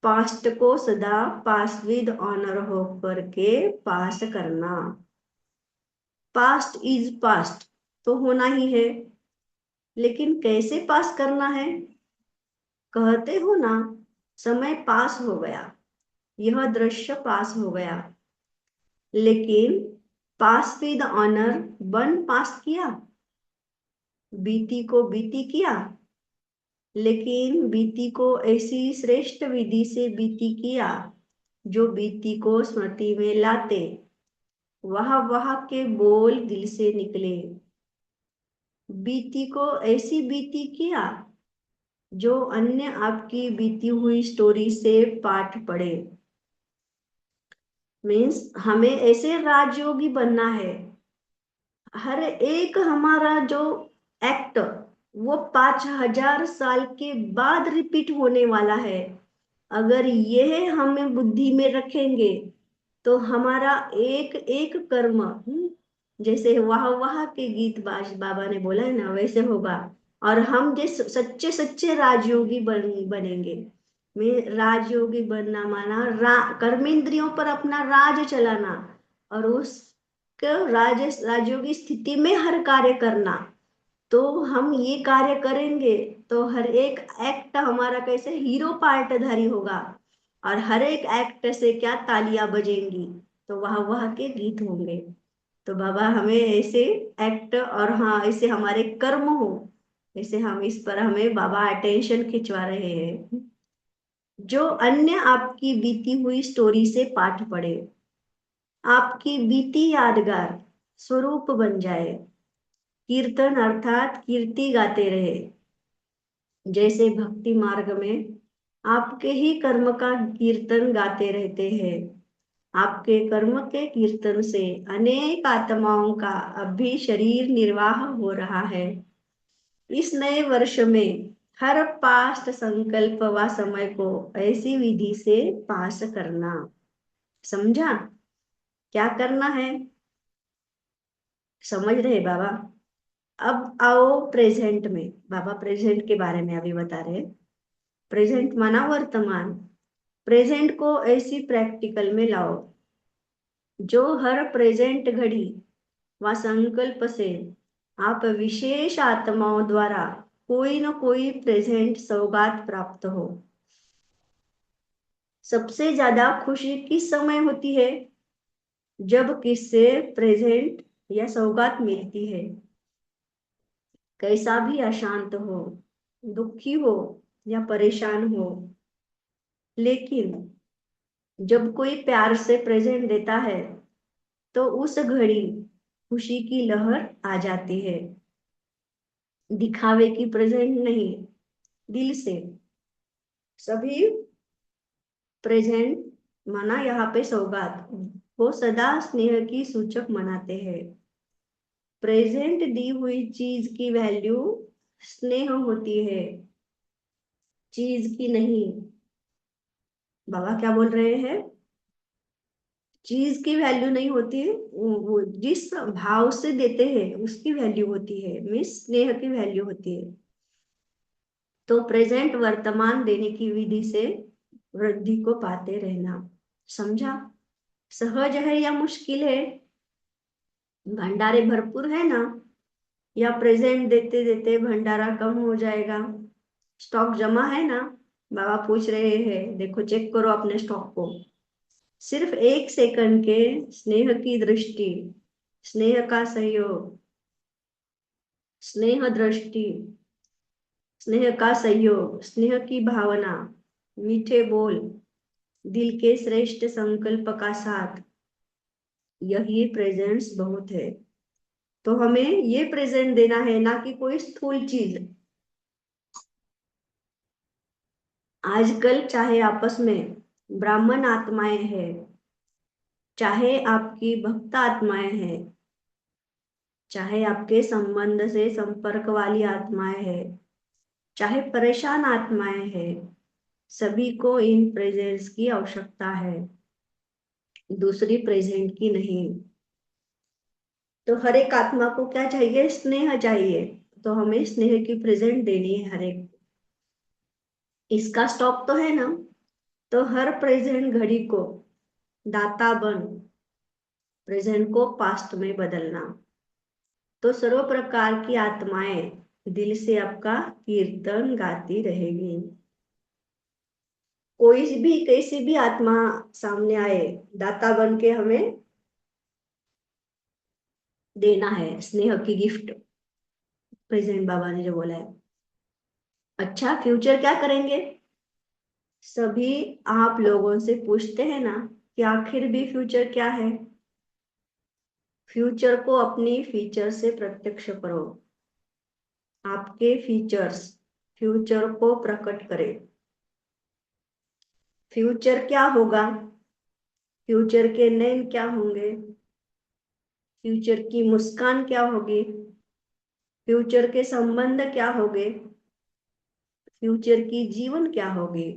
पास्ट को सदा पास विद ऑनर होकर के पास करना। पास्ट इज पास्ट तो होना ही है, लेकिन कैसे पास करना है? कहते हो ना, समय पास हो गया, यह दृश्य पास हो गया, लेकिन पास विद ऑनर बन पास किया, बीती को बीती किया, लेकिन बीती को ऐसी श्रेष्ठ विधि से बीती किया जो बीती को स्मृति में लाते, वह वह के बोल दिल से निकले। बीती को ऐसी बीती किया जो अन्य आपकी बीती हुई स्टोरी से पाठ पढ़े। मीन्स हमें ऐसे राजयोगी बनना है। हर एक हमारा जो एक्ट वो 5000 साल के बाद रिपीट होने वाला है। अगर यह हमें बुद्धि में रखेंगे तो हमारा एक एक कर्म, जैसे वाह वाह के गीत बाबा ने बोला है ना, वैसे होगा। और हम जैसे सच्चे सच्चे राजयोगी बनेंगे। में राजयोगी बनना माना कर्मेंद्रियों पर अपना राज चलाना, और उस राजयोगी स्थिति में हर कार्य करना। तो हम ये कार्य करेंगे तो हर एक एक्ट हमारा कैसे हीरो पार्टधारी होगा, और हर एक एक्ट से क्या तालियां बजेंगी, तो वह के गीत होंगे। तो बाबा हमें ऐसे एक्ट, और हाँ ऐसे हमारे कर्म हो, ऐसे हम इस पर हमें बाबा अटेंशन खिंचवा रहे हैं। जो अन्य आपकी बीती हुई स्टोरी से पाठ पढ़े, आपकी बीती यादगार स्वरूप बन जाए कीर्तन अर्थात कीर्ति गाते रहे। जैसे भक्ति मार्ग में आपके ही कर्म का कीर्तन गाते रहते हैं। आपके कर्म के कीर्तन से अनेक आत्माओं का अब भी शरीर निर्वाह हो रहा है। इस नए वर्ष में हर पास्ट संकल्प व समय को ऐसी विधि से पास करना। समझा? क्या करना है? समझ रहे बाबा? अब आओ प्रेजेंट में। बाबा प्रेजेंट के बारे में अभी बता रहे। प्रेजेंट माना वर्तमान। प्रेजेंट को ऐसी प्रैक्टिकल में लाओ जो हर प्रेजेंट घड़ी व संकल्प से आप विशेष आत्माओं द्वारा कोई न कोई प्रेजेंट सौगात प्राप्त हो। सबसे ज्यादा खुशी किस समय होती है? जब किससे प्रेजेंट या सौगात मिलती है। कैसा भी अशांत हो, दुखी हो या परेशान हो, लेकिन जब कोई प्यार से प्रेजेंट देता है तो उस घड़ी खुशी की लहर आ जाती है। दिखावे की प्रेजेंट नहीं, दिल से। सभी प्रेजेंट माना यहाँ पे सौगात वो सदा स्नेह की सूचक मनाते हैं। प्रेजेंट दी हुई चीज की वैल्यू स्नेह होती है, चीज की नहीं। बाबा क्या बोल रहे हैं? चीज की वैल्यू नहीं होती है, वो जिस भाव से देते हैं उसकी वैल्यू होती है, मीन्स स्नेह की वैल्यू होती है। तो प्रेजेंट वर्तमान देने की विधि से वृद्धि को पाते रहना। समझा? सहज है या मुश्किल है? भंडारे भरपूर है ना? या प्रेजेंट देते देते भंडारा कम हो जाएगा? स्टॉक जमा है ना? बाबा पूछ रहे हैं, देखो चेक करो अपने स्टॉक को। सिर्फ 1 सेकंड के स्नेह की दृष्टि, स्नेह का सहयोग, स्नेह दृष्टि, स्नेह का सहयोग, स्नेह की भावना, मीठे बोल, दिल के श्रेष्ठ संकल्प का साथ, यही प्रेजेंट्स बहुत है। तो हमें ये प्रेजेंट देना है, ना कि कोई स्थूल चीज। आजकल चाहे आपस में ब्राह्मण आत्माएं हैं, चाहे आपकी भक्त आत्माएं हैं, चाहे आपके संबंध से संपर्क वाली आत्माएं हैं, चाहे परेशान आत्माएं हैं, सभी को इन प्रेजेंट्स की आवश्यकता है, दूसरी प्रेजेंट की नहीं। तो हर एक आत्मा को क्या चाहिए? स्नेह चाहिए। तो हमें स्नेह की प्रेजेंट देनी है हर एक। इसका स्टॉक तो है ना? तो हर प्रेजेंट घड़ी को दाता बन प्रेजेंट को पास्ट में बदलना। तो सर्व प्रकार की आत्माएं दिल से आपका कीर्तन गाती रहेगी। कोई भी कैसी भी आत्मा सामने आए, दाता बन के हमें देना है स्नेह की गिफ्ट। प्रेजेंट बाबा ने जो बोला है। अच्छा, फ्यूचर क्या करेंगे? सभी आप लोगों से पूछते हैं ना कि आखिर भी फ्यूचर क्या है। फ्यूचर को अपनी फीचर से प्रत्यक्ष करो। आपके फीचर्स फ्यूचर को प्रकट करें। फ्यूचर क्या होगा? फ्यूचर के नैन क्या होंगे? फ्यूचर की मुस्कान क्या होगी? फ्यूचर के संबंध क्या होंगे? फ्यूचर की जीवन क्या होगी?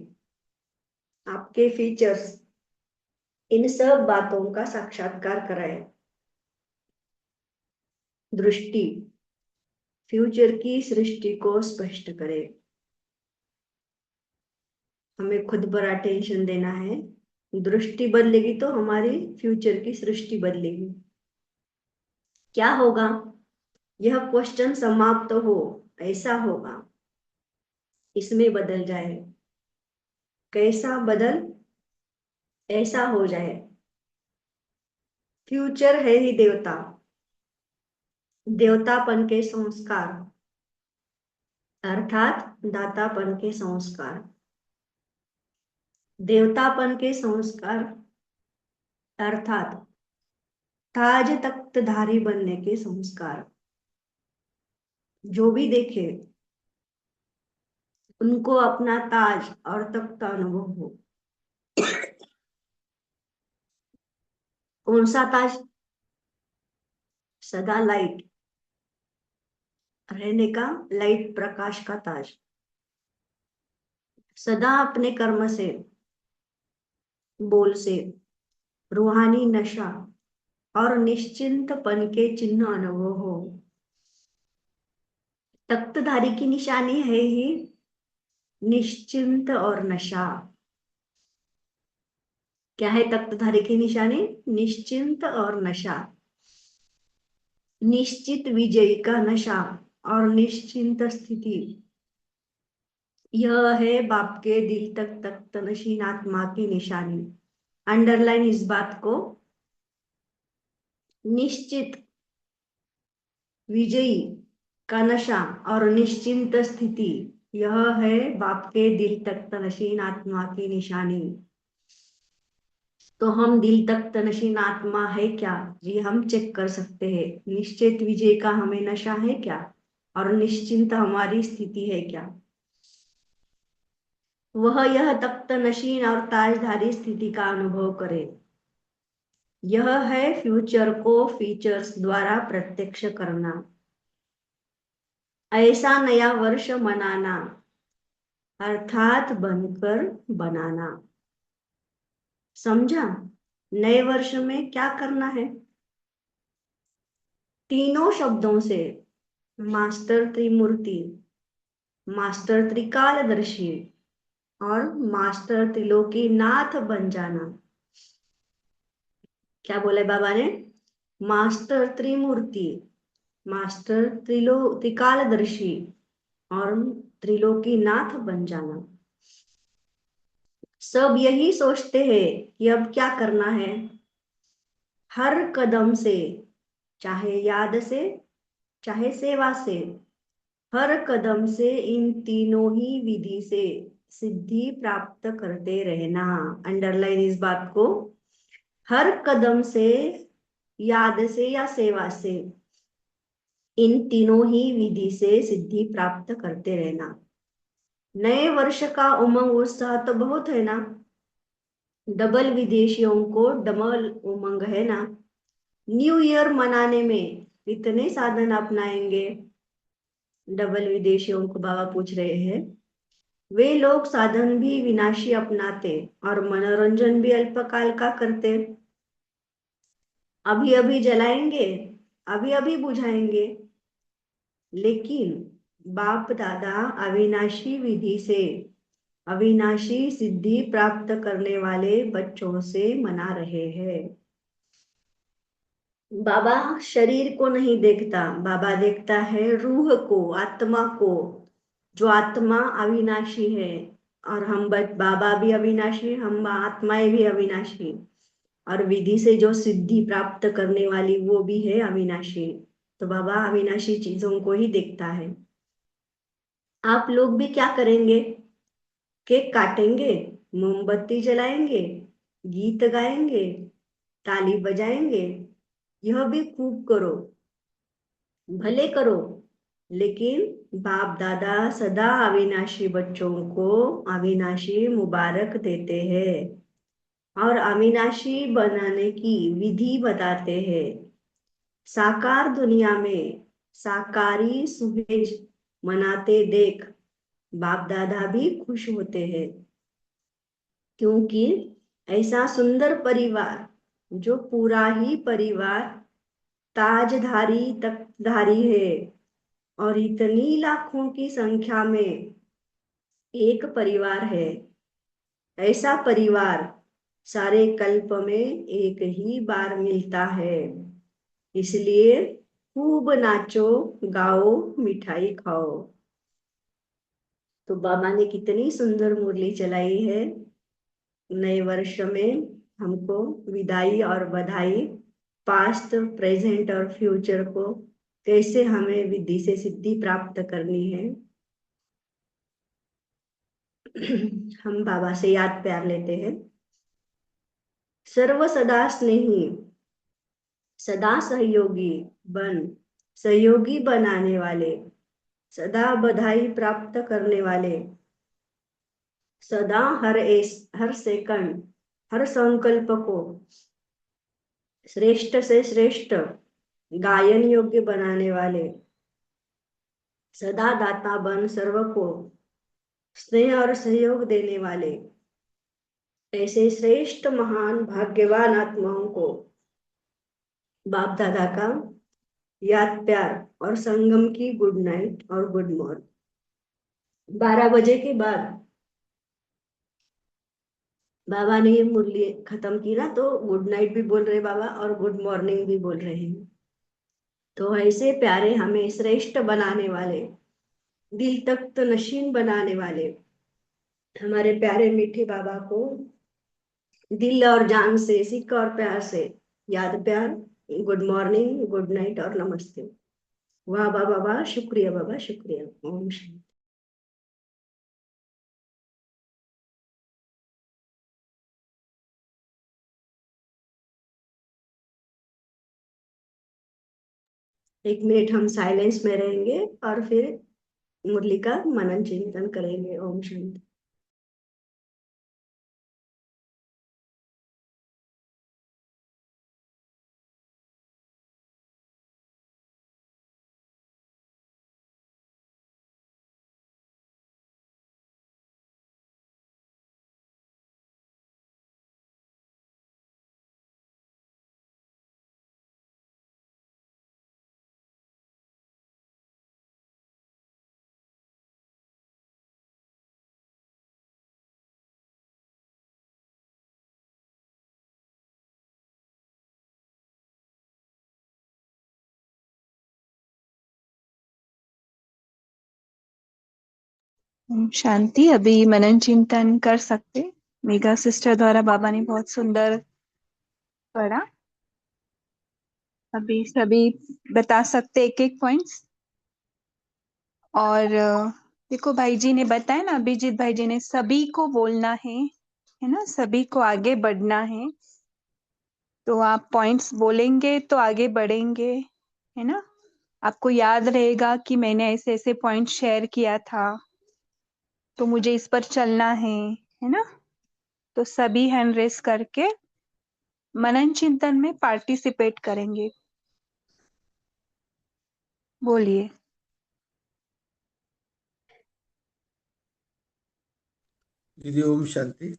आपके फीचर्स इन सब बातों का साक्षात्कार कराए। दृष्टि फ्यूचर की सृष्टि को स्पष्ट करे। हमें खुद पर अटेंशन देना है। दृष्टि बदलेगी तो हमारी फ्यूचर की सृष्टि बदलेगी। क्या होगा? यह क्वेश्चन समाप्त हो, ऐसा होगा, इसमें बदल जाए। कैसा बदल? ऐसा हो जाए। फ्यूचर है ही देवता, देवतापन के संस्कार अर्थात दातापन के संस्कार। देवतापन के संस्कार अर्थात ताज तख्तधारी बनने के संस्कार। जो भी देखे उनको अपना ताज और तख्त अनुभव हो। कौन सा ताज? सदा लाइट रहने का, लाइट प्रकाश का ताज। सदा अपने कर्म से, बोल से रूहानी नशा और निश्चिंतपन के चिन्ह अनुभव हो। तख्तधारी की निशानी है ही निश्चिंत और नशा। क्या है तख्तधारी की निशानी? निश्चिंत और नशा। निश्चित विजय का नशा और निश्चिंत स्थिति, यह है बाप के दिल तक तख्त नशीन आत्मा की निशानी। अंडरलाइन इस बात को। निश्चित विजयी का नशा और निश्चिंत स्थिति, यह है बाप के दिल तख्त नशीन आत्मा की निशानी। तो हम दिल तख्त नशीन आत्मा है क्या? जी हम चेक कर सकते हैं। निश्चित विजय का हमें नशा है क्या? और निश्चिंत हमारी स्थिति है क्या? वह यह तख्त नशीन और ताजधारी स्थिति का अनुभव करे। यह है फ्यूचर को फीचर्स द्वारा प्रत्यक्ष करना। ऐसा नया वर्ष मनाना अर्थात बनकर बनाना। समझा? नए वर्ष में क्या करना है? तीनों शब्दों से मास्टर त्रिमूर्ति, मास्टर त्रिकालदर्शी और मास्टर त्रिलोकी नाथ बन जाना। क्या बोले बाबा ने? मास्टर त्रिमूर्ति, मास्टर त्रिकालदर्शी और त्रिलोकी नाथ बन जाना। सब यही सोचते हैं कि अब क्या करना है। हर कदम से, चाहे याद से चाहे सेवा से, हर कदम से इन तीनों ही विधि से सिद्धि प्राप्त करते रहना। अंडरलाइन इस बात को। हर कदम से, याद से या सेवा से, इन तीनों ही विधि से सिद्धि प्राप्त करते रहना। नए वर्ष का उमंग उत्साह तो बहुत है ना। डबल विदेशियों को डबल उमंग है ना। न्यू ईयर मनाने में इतने साधन अपनाएंगे। डबल विदेशियों को बाबा पूछ रहे हैं। वे लोग साधन भी विनाशी अपनाते और मनोरंजन भी अल्पकाल का करते। अभी अभी जलाएंगे, अभी अभी बुझाएंगे। लेकिन बाप दादा अविनाशी विधि से अविनाशी सिद्धि प्राप्त करने वाले बच्चों से मना रहे हैं। बाबा शरीर को नहीं देखता, बाबा देखता है रूह को, आत्मा को। जो आत्मा अविनाशी है और हम बाबा भी अविनाशी, हम आत्माएं भी अविनाशी। और विधि से जो सिद्धि प्राप्त करने वाली वो भी है अविनाशी। तो बाबा अविनाशी चीजों को ही देखता है। आप लोग भी क्या करेंगे? केक काटेंगे, मोमबत्ती जलाएंगे, गीत गाएंगे, ताली बजाएंगे। यह भी खूब करो, भले करो। लेकिन बाप दादा सदा अविनाशी बच्चों को अविनाशी मुबारक देते हैं और अविनाशी बनाने की विधि बताते हैं। साकार दुनिया में साकारी सुहेज मनाते देख बाप दादा भी खुश होते हैं। क्योंकि ऐसा सुंदर परिवार, जो पूरा ही परिवार ताजधारी तख्तधारी है और इतनी लाखों की संख्या में एक परिवार है, ऐसा परिवार सारे कल्प में एक ही बार मिलता है। इसलिए खूब नाचो, गाओ, मिठाई खाओ। तो बाबा ने कितनी सुंदर मुरली चलाई है। नए वर्ष में हमको विदाई और बधाई। पास्ट, प्रेजेंट और फ्यूचर को कैसे हमें विधि से सिद्धि प्राप्त करनी है। हम बाबा से याद प्यार लेते हैं। सर्व सदा स्नेही, सदा सहयोगी बन, सहयोगी बनाने वाले सदा बधाई प्राप्त करने वाले, सदा हर सेकंड, हर संकल्प को श्रेष्ठ से श्रेष्ठ गायन योग्य बनाने वाले, सदा दाता बन सर्व को स्नेह और सहयोग देने वाले, ऐसे श्रेष्ठ महान भाग्यवान आत्माओं को बाप दादा का याद प्यार और संगम की गुड नाइट और गुड मॉर्निंग। 12 बजे के बाद बाबा ने ये मुरली खत्म की ना, तो गुड नाइट भी बोल रहे बाबा और गुड मॉर्निंग भी बोल रहे हैं। तो ऐसे प्यारे हमें श्रेष्ठ बनाने वाले, दिल तख्त नशीन बनाने वाले हमारे प्यारे मीठे बाबा को दिल और जान से, सिक और प्यार से याद प्यार, गुड मॉर्निंग, गुड नाइट और नमस्ते। वाह बाबा वाह, शुक्रिया बाबा, शुक्रिया। ओम शांति। एक मिनट हम साइलेंस में रहेंगे और फिर मुरली का मनन चिंतन करेंगे। ओम शांति। शांति। अभी मनन चिंतन कर सकते। मेघा सिस्टर द्वारा बाबा ने बहुत सुंदर पढ़ा। अभी सभी बता सकते एक एक पॉइंट्स। और देखो भाई जी ने बताया ना, अभिजीत भाई जी ने, सभी को बोलना है ना, सभी को आगे बढ़ना है। तो आप पॉइंट्स बोलेंगे तो आगे बढ़ेंगे, है ना। आपको याद रहेगा कि मैंने ऐसे ऐसे पॉइंट शेयर किया था, तो मुझे इस पर चलना है ना। तो सभी हैंड रेस करके मनन चिंतन में पार्टिसिपेट करेंगे। बोलिए। दीदी ओम शांति।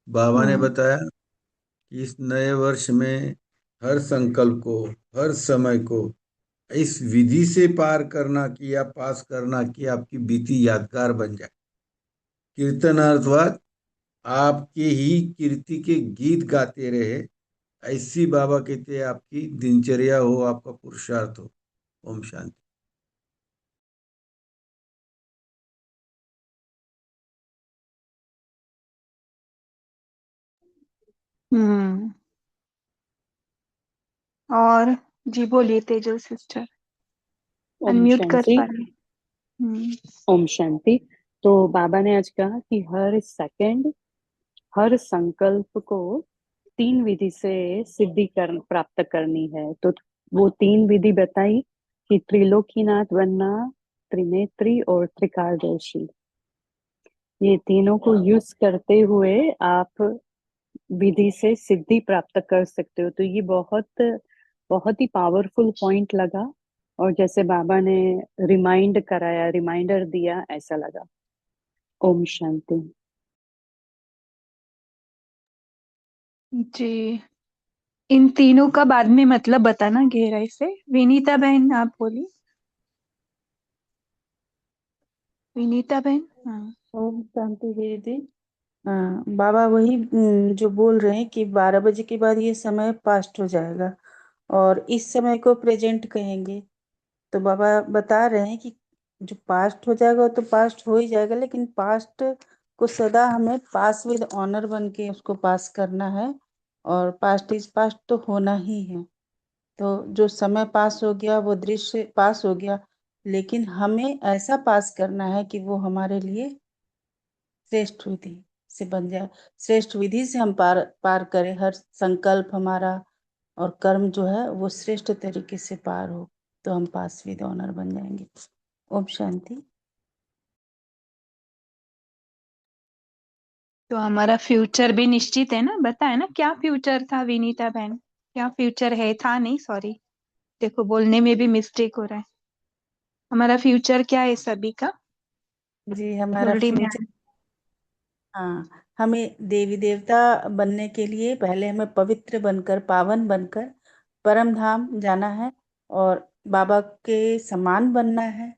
बाबा ने बताया कि इस नए वर्ष में हर संकल्प को, हर समय को इस विधि से पार करना कि या पास करना कि आपकी बीती यादगार बन जाए। कीर्तनार्थवत आपके ही कीर्ति के गीत गाते रहे, ऐसी बाबा कहते हैं आपकी दिनचर्या हो, आपका पुरुषार्थ हो। ओम शांति। हम्म। और जी बोलिए तेजल सिस्टर, ओम अनम्यूट कर शांति। पा रहे। ओम शांति। तो बाबा ने आज कहा कि हर सेकंड, हर संकल्प को 3 विधि से सिद्धि प्राप्त करनी है। तो वो 3 विधि बताई कि त्रिलोकीनाथ बनना, त्रिनेत्री और त्रिकालदर्शी। ये तीनों को यूज करते हुए आप विधि से सिद्धि प्राप्त कर सकते हो। तो ये बहुत बहुत ही पावरफुल पॉइंट लगा, और जैसे बाबा ने रिमाइंड कराया, रिमाइंडर दिया, ऐसा लगा। ओम शांति। जी, इन तीनों का बाद में मतलब बताना गहराई से। विनीता बहन आप बोलिए। विनीता बहन। हाँ। ओम शांति दीदी। हाँ, बाबा वही जो बोल रहे हैं कि 12 बजे के बाद ये समय पास्ट हो जाएगा और इस समय को प्रेजेंट कहेंगे। तो बाबा बता रहे हैं कि जो पास्ट हो जाएगा वो तो पास्ट हो ही जाएगा, लेकिन पास्ट को सदा हमें पास विद ऑनर बन के उसको पास करना है, और पास्ट इज पास्ट तो होना ही है। तो जो समय पास हो गया वो दृश्य पास हो गया, लेकिन हमें ऐसा पास करना है कि वो हमारे लिए श्रेष्ठ विधि से बन जाए। श्रेष्ठ विधि से हम पार पार करें, हर संकल्प हमारा और कर्म जो है वो श्रेष्ठ तरीके से पार हो, तो हम पास विद ऑनर बन जाएंगे। ओम शांति। तो हमारा फ्यूचर भी निश्चित है ना, बताए ना क्या फ्यूचर था विनीता बहन, क्या फ्यूचर है, था नहीं, सॉरी, देखो बोलने में भी मिस्टेक हो रहा है। हमारा फ्यूचर क्या है सभी का, जी हमारा मुरली में फ्यूचर, हाँ, हमें देवी देवता बनने के लिए पहले हमें पवित्र बनकर, पावन बनकर परम धाम जाना है और बाबा के समान बनना है।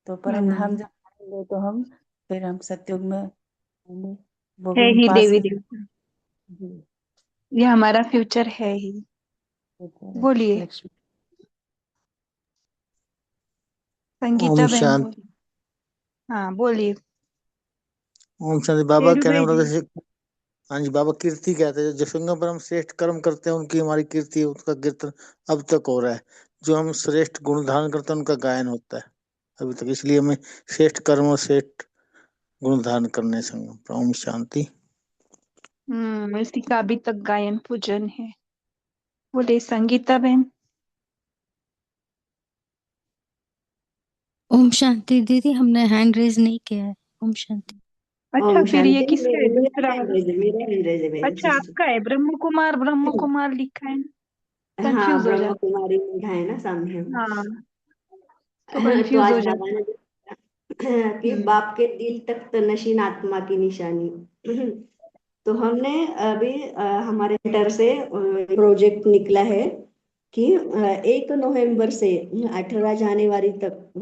तो परम धाम जब जाएंगे तो हम फिर हम सतयुग में होंगे, वो है भी हम ही पास देवी में। देवता, जी, ये हमारा फ्यूचर है ही। फ्यूचर है बोलिए लक्ष्मी। ओम संगीता बहन, शांति। बोलिए। हाँ बोलिए। ओम शांति। बाबा शेरू कहने भाई मतलब जी। जैसे, हाँ जी, बाबा कीर्ति कहते हैं, जो जसंग पर हम श्रेष्ठ कर्म करते हैं उनकी हमारी कीर्ति, उनका कीर्तन अब तक हो रहा है। जो हम श्रेष्ठ गुण धारण करते हैं उनका गायन होता है अभी तक, इसलिए हमें श्रेष्ठ कर्म और श्रेष्ठ गुण धारण करने संग। ओम शांति। इसी का अभी तक गायन पूजन है। बोलिए संगीता बहन। ओम शांति दीदी, हमने हैंड रेज नहीं किया है। ओम शांति। अच्छा ओम फिर ये शांति। किसका है, मेरा दूसरा हैंड वाला? रेज है, मेरा हैंड रेज है मेरे अच्छा सिस्टर। आपका है, ब्रह्म कुमार, ब्रह्म कुमार लिखा है, हाँ, कंफ्यूज हो ब्रह्म जाता कुमारी लिखा है ना सामने। है। हाँ तो तो कंफ्यूज आज हो बाबा जाता ने बोला कि है। बाप के दिल तक नशीन आत्मा की निशानी। तो हमने अभी हमारे सेंटर से प्रोजेक्ट निकला है कि 1 नवंबर से 18 जनवरी तक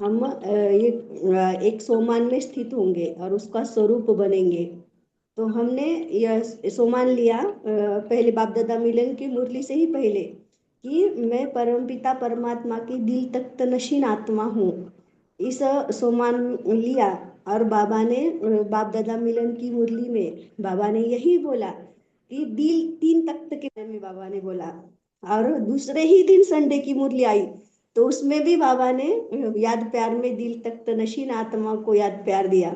हम ये एक सोमान में स्थित होंगे और उसका स्वरूप बनेंगे। तो हमने यह सोमान लिया पहले बाप दादा मिलन की मुरली से ही पहले, कि मैं परमपिता परमात्मा की दिल तक नशीन आत्मा हूँ। इस सोमान लिया और बाबा ने बाप दादा मिलन की मुरली में बाबा ने यही बोला कि दिल 3 तख्त के बारे में बाबा ने बोला। और दूसरे ही दिन संडे की मुरली आई तो उसमें भी बाबा ने याद प्यार में दिल तख्त नशीन आत्मा को याद प्यार दिया।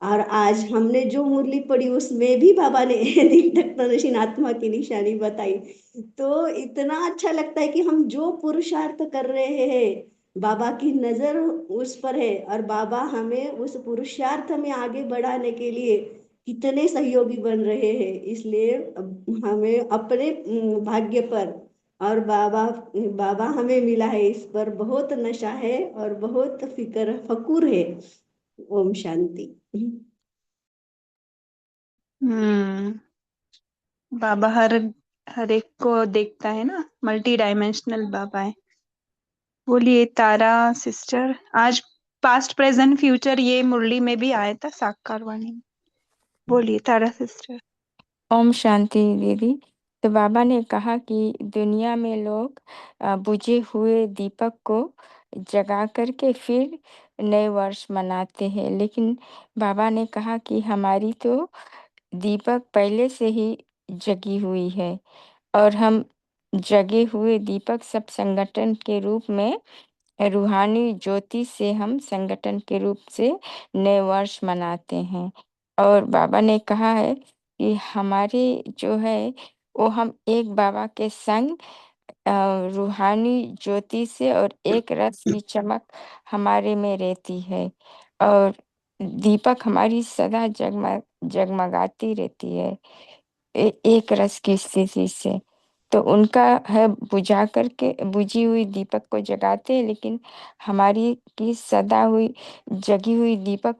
और आज हमने जो मुरली पढ़ी उसमें भी बाबा ने दिल तख्त नशीन आत्मा की निशानी बताई। तो इतना अच्छा लगता है कि हम जो पुरुषार्थ कर रहे हैं बाबा की नजर उस पर है और बाबा हमें उस पुरुषार्थ में आगे बढ़ाने के लिए कितने सहयोगी बन रहे हैं। इसलिए हमें अपने भाग्य पर और बाबा बाबा हमें मिला है इस पर बहुत नशा है और बहुत फिक्र फकूर है। ओम शांति। हम्म बाबा हर हर एक को देखता है ना, मल्टी डायमेंशनल बाबा है। बोलिए तारा सिस्टर। आज पास्ट प्रेजेंट फ्यूचर ये मुरली में भी आया था साकार वाणी में। बोलिए तारा सिस्टर। ओम शांति दीदी। तो बाबा ने कहा कि दुनिया में लोग बुझे हुए दीपक को जगा करके फिर नए वर्ष मनाते हैं, लेकिन बाबा ने कहा कि हमारी तो दीपक पहले से ही जगी हुई है और हम जगे हुए दीपक सब संगठन के रूप में, रूहानी ज्योति से हम संगठन के रूप से नए वर्ष मनाते हैं। और बाबा ने कहा है कि हमारे जो है वो हम एक बाबा के संग रूहानी ज्योति से और एक रस की चमक हमारे में रहती है और दीपक हमारी सदा जगमगाती रहती है एक रस की स्थिति से। तो उनका है बुझा करके बुझी हुई दीपक को जगाते हैं, लेकिन हमारी की सदा हुई जगी हुई दीपक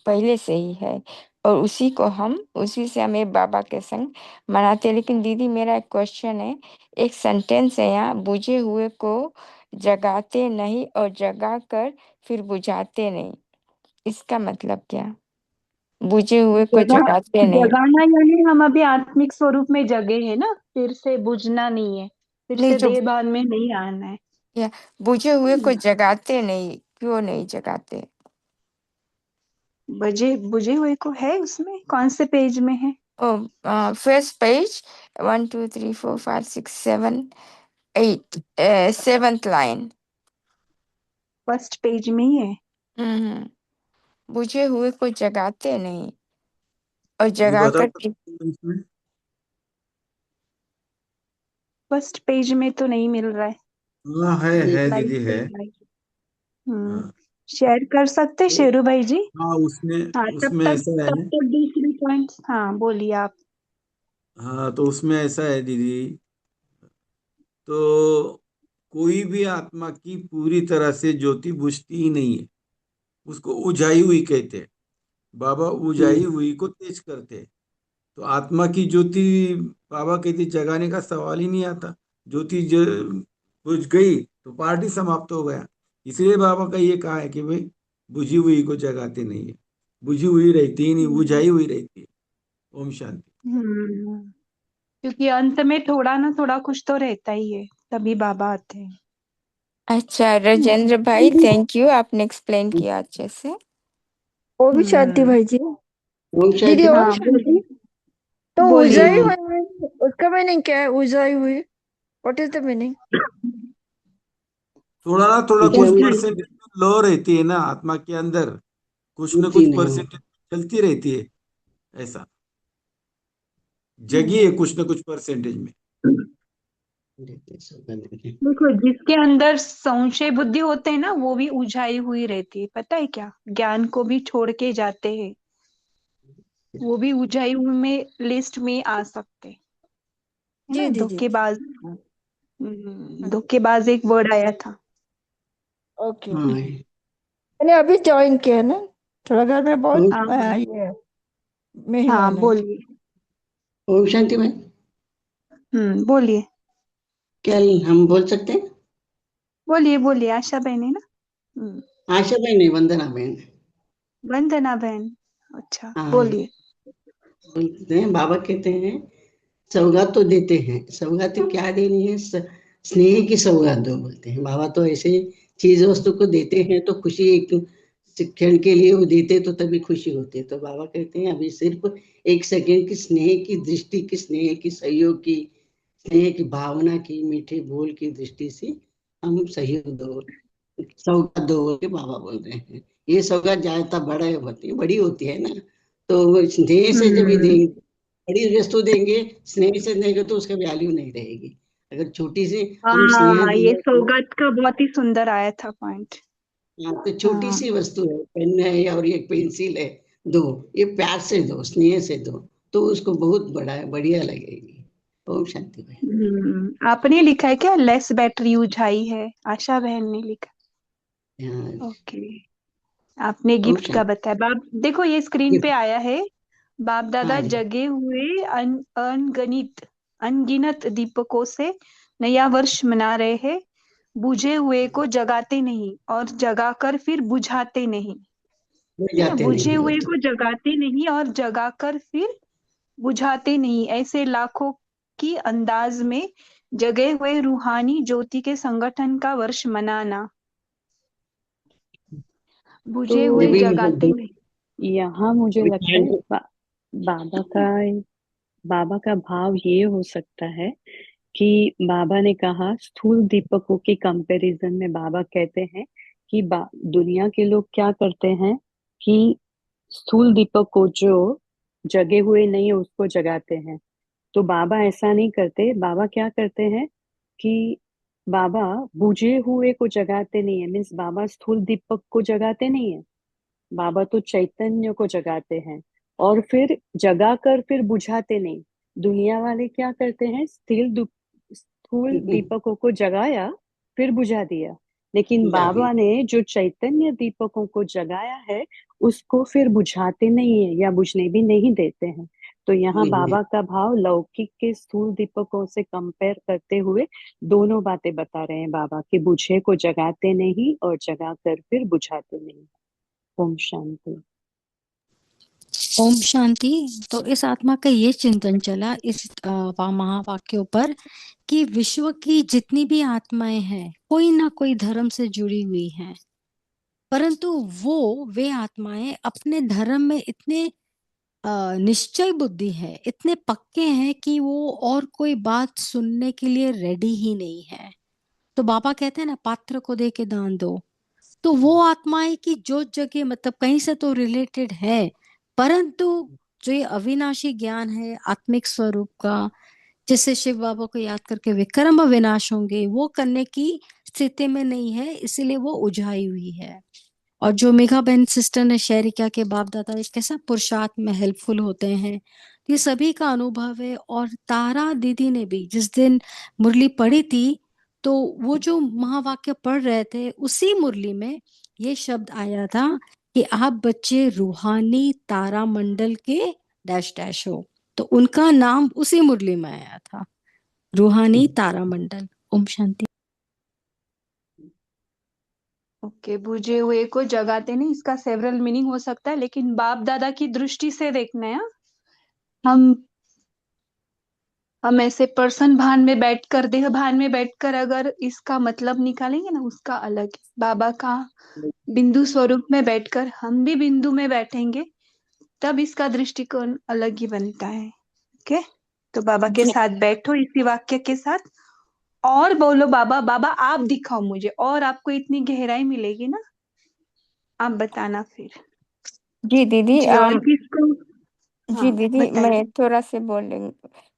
पहले से ही है और उसी से हमें बाबा के संग मनाते हैं। लेकिन दीदी मेरा एक क्वेश्चन है, एक सेंटेंस है यहाँ, बुझे हुए को जगाते नहीं और जगा कर फिर बुझाते नहीं, इसका मतलब क्या? बुझे हुए को जगा जगाते नहीं। जगाना यानी हम अभी आत्मिक स्वरूप में जगे हैं ना, फिर से बुझना नहीं है, फिर नहीं से जो देह भान में नहीं आना है। या बुझे हुए को जगाते नहीं, क्यों नहीं जगाते? बजे बुझे हुए को है उसमें, कौन से पेज में है? ओ first page, 1 2 3 4 5 6 7 8, 7th line. First page में ही है। हम्म। बुझे हुए को जगाते नहीं और जी जगा बता कर सकते हैं इसमें। फर्स्ट पेज में तो नहीं मिल रहा है। हाँ है भाई दीदी है। भाई हाँ शेयर कर सकते तो शेरू भाई जी। हाँ उसमें हाँ उसमें ऐसा है। तब तक दूसरी पॉइंट्स हाँ बोलिए आप। हाँ तो उसमें ऐसा है दीदी, तो कोई भी आत्मा की पूरी तरह से ज्योति बुझती ही नहीं है, उसको उजाई हुई कहते हैं। बाबा उजाई हुई को तेज करते हैं। तो आत्मा की ज्योति, बाबा कहते जगाने का सवाल ही नहीं आता। ज्योति बुझ गई तो पार्टी समाप्त हो गया। इसलिए बाबा का ये कहा है कि भाई बुझी हुई को जगाते नहीं है, बुझी हुई रहती ही नहीं, बुझाई हुई रहती है। ओम शांति। हम्म क्योंकि अंत में थोड़ा ना थोड़ा कुछ तो रहता ही है, तभी बाबा आते हैं। अच्छा राजेंद्र भाई, थैंक यू, आपने एक्सप्लेन किया अच्छे से। ओम शांति भाई जी। ओम दीदी शांति। ओम हाँ शांति। तो बोलिए। उजाई हुई, उसका मीनिंग क्या है? उजाई हुई, व्हाट इज द मीनिंग? थोड़ा ना थोड़ा कि कुछ हम परसेंटेज लो रहती है ना आत्मा के अंदर, कुछ ना बुद्धि कुछ नहीं। परसेंटेज चलती रहती है। ऐसा जगी है कुछ ना कुछ परसेंटेज में। देखो जिसके अंदर संशय बुद्धि होते हैं ना वो भी उलझाई हुई रहती है, पता है क्या, ज्ञान को भी छोड़ के जाते हैं, वो भी उलझाई हुई में लिस्ट में आ सकते हैं, है जी ना। दीदी। धोखेबाज एक वर्ड आया था। ओके हाँ ओके। मैंने अभी ज्वाइन किया ना, थोड़ा घर में बहुत ओम हाँ ये हाँ मेहमान है। बोलिए। ओम शांति में बोलिए क्या हम बोल सकते हैं? बोलिए बोलिए, आशा बहन है ना। आशा बहन नहीं, वंदना बहन। वंदना बहन। अच्छा हाँ बोलिए। बोलते हैं, बाबा कहते हैं सौगात तो देते हैं, सौगात क्या देनी है? स्नेह की सौगात दो बोलते हैं बाबा। तो ऐसे चीज वस्तु को देते हैं तो खुशी एक क्षण के लिए वो देते तो तभी खुशी होती है। तो बाबा कहते हैं अभी सिर्फ एक सेकंड की स्नेह की दृष्टि की, स्नेह की, सहयोग की, स्नेह की भावना की, मीठे बोल की दृष्टि से हम सहयोग दो, सौगात दो बोल के बाबा बोल रहे हैं। ये सौगात ज्यादा बड़ी होती है ना, तो वो स्नेह से जब भी हम्म देंगे, बड़ी वस्तु देंगे, स्नेह से देंगे तो उसका वैल्यू नहीं रहेगी। अगर छोटी सी हम स्नेह हाँ ये दिया तो, सौगात का बहुत ही सुंदर आया था पॉइंट। हाँ, तो छोटी हाँ सी वस्तु है, पेन है और एक पेंसिल है, दो, ये प्यार से दो, स्नेह से दो, तो उसको बहुत बड़ा बढ़िया लगेगी। ओम शांति भाई। आपने लिखा है क्या, लेस बैटरी यूज हाई है? आशा बहन ने लिखा। हाँ। ओके। आपने ओम गिफ्ट का शांति। बताया। बाप देखो ये स्क्रीन पे आया है, बाप हाँ दादा जी। जगे हुए अनगिनत दीपकों से नया वर्ष मना रहे हैं। बुझे हुए को जगाते नहीं और जगाकर फिर बुझाते नहीं, वो है ना। जाते बुझे नहीं हुए होते। को जगाते नहीं और जगाकर फिर बुझाते नहीं, ऐसे लाखों की अंदाज में जगे हुए रूहानी ज्योति के संगठन का वर्ष मनाना। बुझे ये हुए भी जगाते मतलब नहीं। यहाँ मुझे लगता है बाबा का बाबा का भाव ये हो सकता है कि बाबा ने कहा स्थूल दीपकों के कंपैरिजन में बाबा कहते हैं कि दुनिया के लोग क्या करते हैं कि स्थूल दीपक को जो जगे हुए नहीं है उसको जगाते हैं। तो बाबा ऐसा नहीं करते। बाबा क्या करते हैं कि बाबा बुझे हुए को जगाते नहीं है, मीन्स बाबा स्थूल दीपक को जगाते नहीं है, बाबा तो चैतन्य को जगाते हैं और फिर जगा कर फिर बुझाते नहीं। दुनिया वाले क्या करते हैं, स्थूल दीपकों को जगाया फिर बुझा दिया, लेकिन बाबा ने जो चैतन्य दीपकों को जगाया है उसको फिर बुझाते नहीं है या बुझने भी नहीं देते हैं। तो यहाँ बाबा का भाव लौकिक के स्थूल दीपकों से कंपेयर करते हुए दोनों बातें बता रहे हैं बाबा कि बुझे को जगाते नहीं और जगा कर फिर बुझाते नहीं। ओम शांति। ओम शांति। तो इस आत्मा का ये चिंतन चला इस महावाक्यों पर कि विश्व की जितनी भी आत्माएं हैं कोई ना कोई धर्म से जुड़ी हुई हैं, परंतु वे आत्माएं अपने धर्म में इतने निश्चय बुद्धि है, इतने पक्के हैं कि वो और कोई बात सुनने के लिए रेडी ही नहीं है। तो बाबा कहते हैं ना, पात्र को दे के दान दो। तो वो आत्माएं की जो जगह मतलब कहीं से तो रिलेटेड है, परंतु जो ये अविनाशी ज्ञान है आत्मिक स्वरूप का, जिससे शिव बाबा को याद करके विक्रम विनाश होंगे, वो करने की स्थिति में नहीं है, इसीलिए वो उलझाई हुई है। और जो मेघा बहन सिस्टर ने शेयर किया कि बाप दादा एक कैसा पुरुषार्थ में हेल्पफुल होते हैं, ये सभी का अनुभव है। और तारा दीदी ने भी जिस दिन मुरली पढ़ी थी, तो वो जो महावाक्य पढ़ रहे थे, उसी मुरली में ये शब्द आया था कि आप बच्चे रूहानी तारा मंडल के डैश डैश हो। तो उनका नाम उसी मुरली में आया था, रूहानी तारा मंडल। ओम शांति। ओके, बुझे हुए को जगाते नहीं, इसका सेवरल मीनिंग हो सकता है, लेकिन बाप दादा की दृष्टि से देखना है। हम हम ऐसे पर्सन भान में बैठकर, देह भान में बैठकर अगर इसका मतलब निकालेंगे ना, उसका अलग है। बाबा का बिंदु स्वरूप में बैठकर हम भी बिंदु में बैठेंगे, तब इसका दृष्टिकोण अलग ही बनता है। ओके, तो बाबा के साथ बैठो इसी वाक्य के साथ और बोलो, बाबा बाबा आप दिखाओ मुझे, और आपको इतनी गहराई मिलेगी ना, आप बताना फिर। जी दीदी, जी, और किसको? जी हाँ, दीदी, बताइए। मैं थोड़ा से बोल रही हूँ।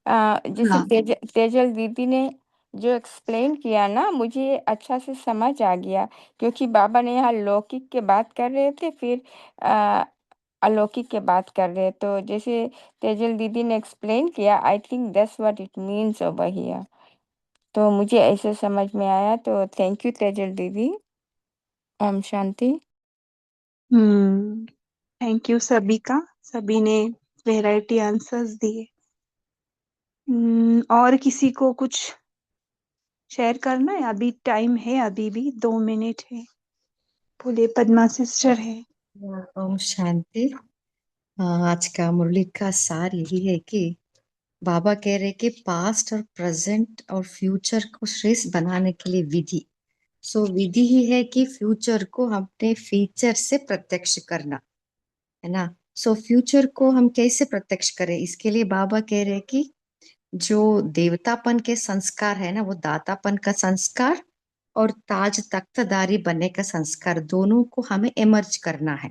जैसे हाँ। तेजल दीदी ने जो एक्सप्लेन किया ना, मुझे अच्छा से समझ आ गया, क्योंकि बाबा ने यहाँ लौकिक के बात कर रहे थे, फिर आ, अलौकिक के बात कर रहे, तो जैसे तेजल दीदी ने एक्सप्लेन किया, I think that's what it means over here. तो मुझे ऐसे समझ में आया, तो थैंक यू तेजल दीदी। ओम शांति। थैंक यू सभी का, सभी ने वेराइटी आंसर्स दिए। और किसी को कुछ शेयर करना है? अभी टाइम है, अभी भी 2 मिनट है। बोले, पद्मा सिस्टर है। ओम शांति। आज का मुरली का सार यही है कि बाबा कह रहे कि पास्ट और प्रेजेंट और फ्यूचर को श्रेष्ठ बनाने के लिए विधि। विधि ही है कि फ्यूचर को अपने फीचर से प्रत्यक्ष करना, है ना। फ्यूचर को हम कैसे प्रत्यक्ष करें, इसके लिए बाबा कह रहे कि जो देवतापन के संस्कार है ना, वो दातापन का संस्कार और ताज तख्तदारी बनने का संस्कार, दोनों को हमें इमर्ज करना है।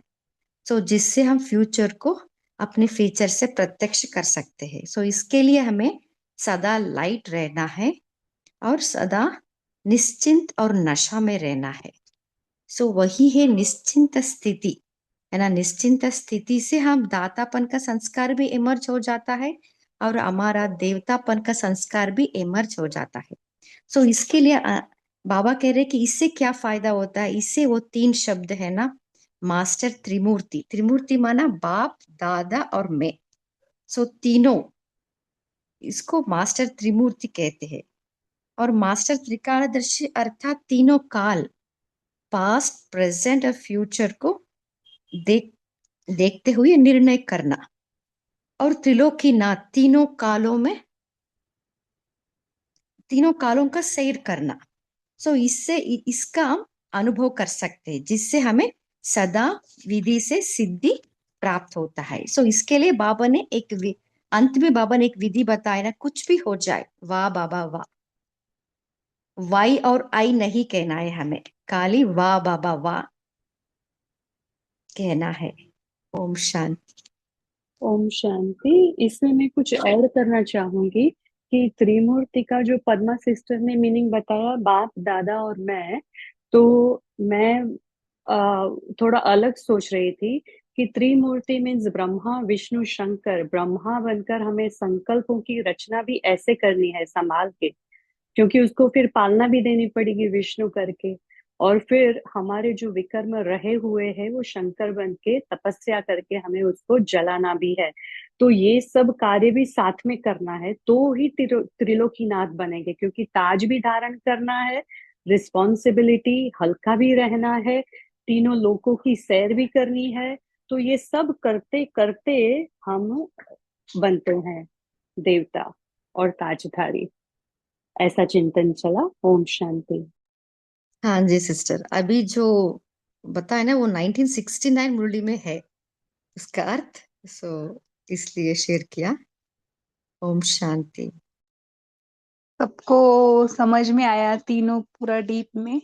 जिससे हम फ्यूचर को अपने फीचर से प्रत्यक्ष कर सकते हैं। इसके लिए हमें सदा लाइट रहना है और सदा निश्चिंत और नशा में रहना है। वही है निश्चिंत स्थिति, है ना। निश्चिंत स्थिति से हम दातापन का संस्कार भी इमर्ज हो जाता है और हमारा देवतापन का संस्कार भी इमर्ज हो जाता है। इसके लिए बाबा कह रहे कि इससे क्या फायदा होता है। इससे वो 3 शब्द है ना, मास्टर त्रिमूर्ति। त्रिमूर्ति माना बाप, दादा और मैं। तीनों, इसको मास्टर त्रिमूर्ति कहते हैं। और मास्टर त्रिकालदर्शी अर्थात तीनों काल, पास्ट, प्रेजेंट और फ्यूचर को देखते हुए निर्णय करना। और त्रिलोकीनाथ, तीनों कालों का सैर करना। इससे इसका हम अनुभव कर सकते हैं, जिससे हमें सदा विधि से सिद्धि प्राप्त होता है। इसके लिए बाबा ने अंत में बाबा ने एक विधि बताया ना, कुछ भी हो जाए, वाह बाबा वाह, वाई और आई नहीं कहना है हमें, खाली वाह बाबा वाह कहना है। ओम शांति। ओम शांति। इसमें मैं कुछ ऐड करना चाहूंगी कि त्रिमूर्ति का जो पद्मा सिस्टर ने मीनिंग बताया, बाप, दादा और मैं, तो मैं थोड़ा अलग सोच रही थी कि त्रिमूर्ति मीन्स ब्रह्मा, विष्णु, शंकर। ब्रह्मा बनकर हमें संकल्पों की रचना भी ऐसे करनी है संभाल के, क्योंकि उसको फिर पालना भी देनी पड़ेगी विष्णु करके। और फिर हमारे जो विकर्म रहे हुए हैं वो शंकर बन के तपस्या करके हमें उसको जलाना भी है। तो ये सब कार्य भी साथ में करना है, तो ही त्रिलोकीनाथ बनेंगे, क्योंकि ताज भी धारण करना है, रिस्पॉन्सिबिलिटी, हल्का भी रहना है, तीनों लोकों की सैर भी करनी है। तो ये सब करते करते हम बनते हैं देवता और ताजधारी। ऐसा चिंतन चला। ओम शांति। हाँ जी सिस्टर, अभी जो बताया ना वो 1969 मुरली में है उसका अर्थ, इसलिए शेयर किया। ओम शांति। सबको समझ में आया तीनों पूरा डीप में?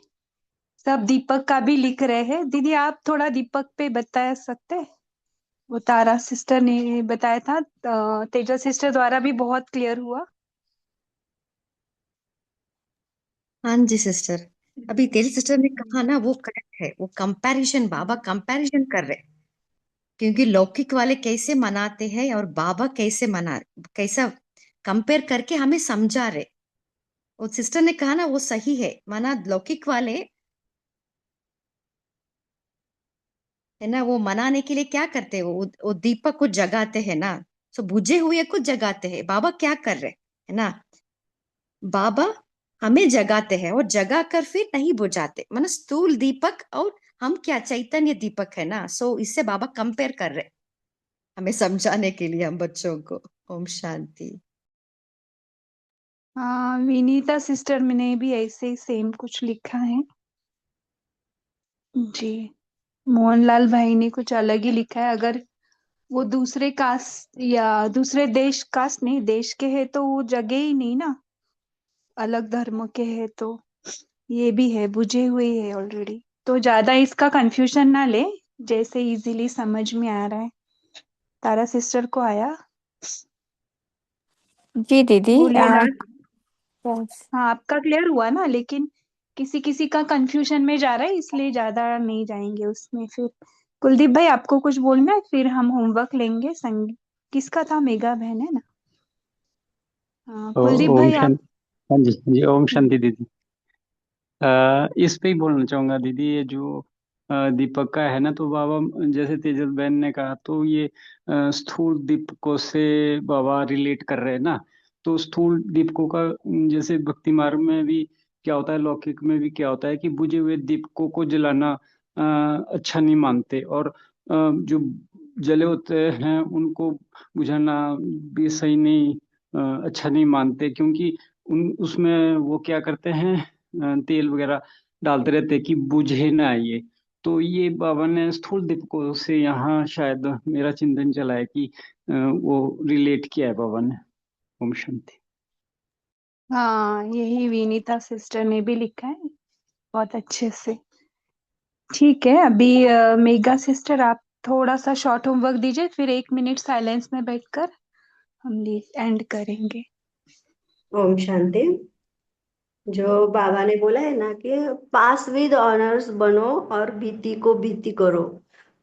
सब दीपक का भी लिख रहे हैं। दीदी, आप थोड़ा दीपक पे बता सकते हैं? वो तारा सिस्टर ने बताया था, तेजा सिस्टर द्वारा भी बहुत क्लियर हुआ। हाँ जी सिस्टर, अभी तेरी सिस्टर ने कहा ना वो करेक्ट है। वो कंपैरिजन, बाबा कंपैरिजन कर रहे, क्योंकि लौकिक वाले कैसे मनाते हैं और बाबा कैसे मना, कैसा कंपेयर करके हमें समझा रहे। वो सिस्टर ने कहा ना वो सही है, माना लौकिक वाले है ना, वो मनाने के लिए क्या करते हैं, वो दीपक को जगाते हैं ना, सो बुझे हुए को जगाते हैं। बाबा क्या कर रहे है ना, बाबा हमें जगाते हैं और जगा कर फिर नहीं बुझाते, माना स्थूल दीपक और हम क्या चैतन्य दीपक है ना। सो इससे बाबा कंपेयर कर रहे हमें समझाने के लिए हम बच्चों को। ओम शांति। हाँ, विनीता सिस्टर ने भी ऐसे ही सेम कुछ लिखा है जी। मोहनलाल भाई ने कुछ अलग ही लिखा है। अगर वो दूसरे कास्ट या दूसरे देश, कास्ट नहीं देश के है तो वो जगह ही नहीं ना, अलग धर्म के है तो। ये भी है, बुझे हुए है ऑलरेडी, तो ज्यादा इसका कंफ्यूजन ना ले, जैसे इजीली समझ में आ रहा है। तारा सिस्टर को आया? जी दीदी। बोलिए लास्ट। yes। हाँ, आपका क्लियर हुआ ना, लेकिन किसी किसी का कंफ्यूजन में जा रहा है, इसलिए ज्यादा नहीं जाएंगे उसमें फिर। कुलदीप भाई, आपको कुछ बोलना है? फिर हम होमवर्क लेंगे। संग किसका था? मेगा बहन है ना? हाँ, कुलदीप ओम भाई आप। शांति। हाँ जी, हाँ जी, ओम शांति दीदी। इस पे ही बोलना चाहूंगा दीदी, ये जो दीपक का है ना, तो बाबा जैसे तेजस बहन ने कहा, तो ये स्थूल दीपकों से बाबा रिलेट कर रहे हैं ना। तो स्थूल दीपकों का जैसे भक्ति मार्ग में भी क्या होता है, लौकिक में भी क्या होता है कि बुझे हुए दीपकों को जलाना अच्छा नहीं मानते, और जो जले होते हैं उनको बुझाना भी सही नहीं, अच्छा नहीं मानते, क्योंकि उन उसमें वो क्या करते हैं, तेल वगैरह डालते रहते हैं कि बुझे ना ये। तो ये बाबा ने स्थूल दीपकों से यहाँ शायद मेरा चिंतन चला है कि वो रिलेट किया है बाबा ने। ओम शांति। हाँ, यही विनीता सिस्टर ने भी लिखा है बहुत अच्छे से। ठीक है, अभी मेगा सिस्टर आप थोड़ा सा शॉर्ट होमवर्क दीजिए, फिर 1 मिनट साइलेंस में बैठकर हम एंड करेंगे। ओम शांति। जो बाबा ने बोला है ना कि पास विद ऑनर्स बनो और भीति को भीति करो,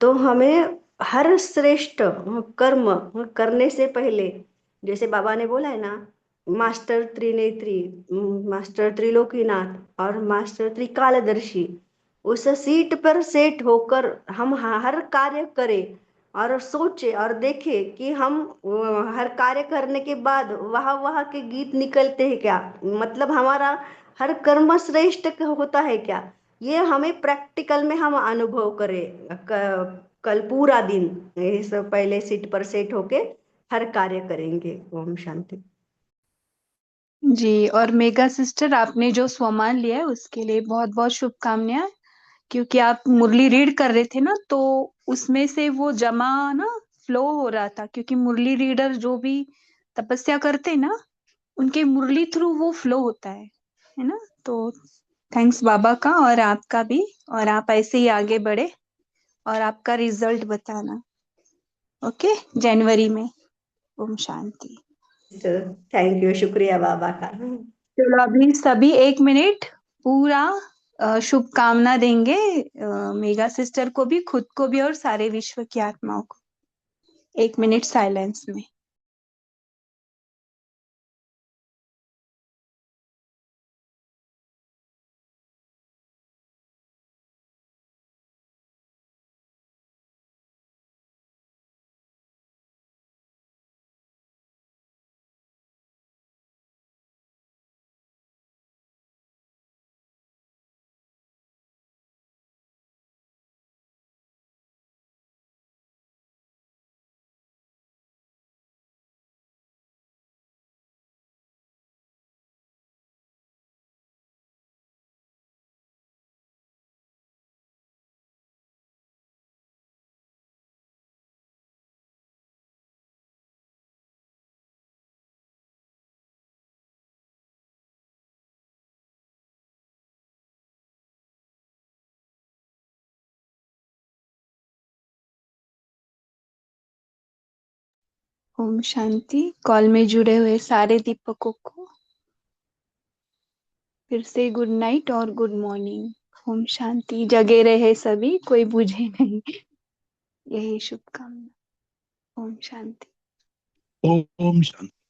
तो हमें हर श्रेष्ठ कर्म करने से पहले, जैसे बाबा ने बोला है ना, मास्टर त्रिनेत्री, मास्टर त्रिलोकीनाथ और मास्टर त्रिकालदर्शी, उस सीट पर सेट होकर हम हर कार्य करें और सोचे और देखे कि हम हर कार्य करने के बाद वह वह के गीत निकलते हैं क्या, मतलब हमारा हर कर्म श्रेष्ठ होता है क्या, ये हमें प्रैक्टिकल में हम अनुभव करें। कल पूरा दिन इस पहले सीट पर सेट होके हर कार्य करेंगे। ओम शांति। जी, और मेगा सिस्टर आपने जो स्वमान लिया है उसके लिए बहुत बहुत शुभकामनाएं। क्योंकि आप मुरली रीड कर रहे थे ना, तो उसमें से वो जमा ना फ्लो हो रहा था, क्योंकि मुरली रीडर जो भी तपस्या करते हैं ना, उनके मुरली थ्रू वो फ्लो होता है ना। तो थैंक्स बाबा का और आपका भी। और आप ऐसे ही आगे बढ़े और आपका रिजल्ट बताना, ओके, जनवरी में। ओम शांति। थैंक यू, शुक्रिया बाबा का। चलो, अभी सभी 1 मिनट पूरा शुभकामना देंगे, मेगा सिस्टर को भी, खुद को भी और सारे विश्व की आत्माओं को। 1 मिनट साइलेंस में। ओम शांति। कॉल में जुड़े हुए सारे दीपकों को फिर से गुड नाइट और गुड मॉर्निंग। ओम शांति। जगे रहे सभी, कोई बुझे नहीं, यही शुभकामना। ओम शांति। ओम शांति।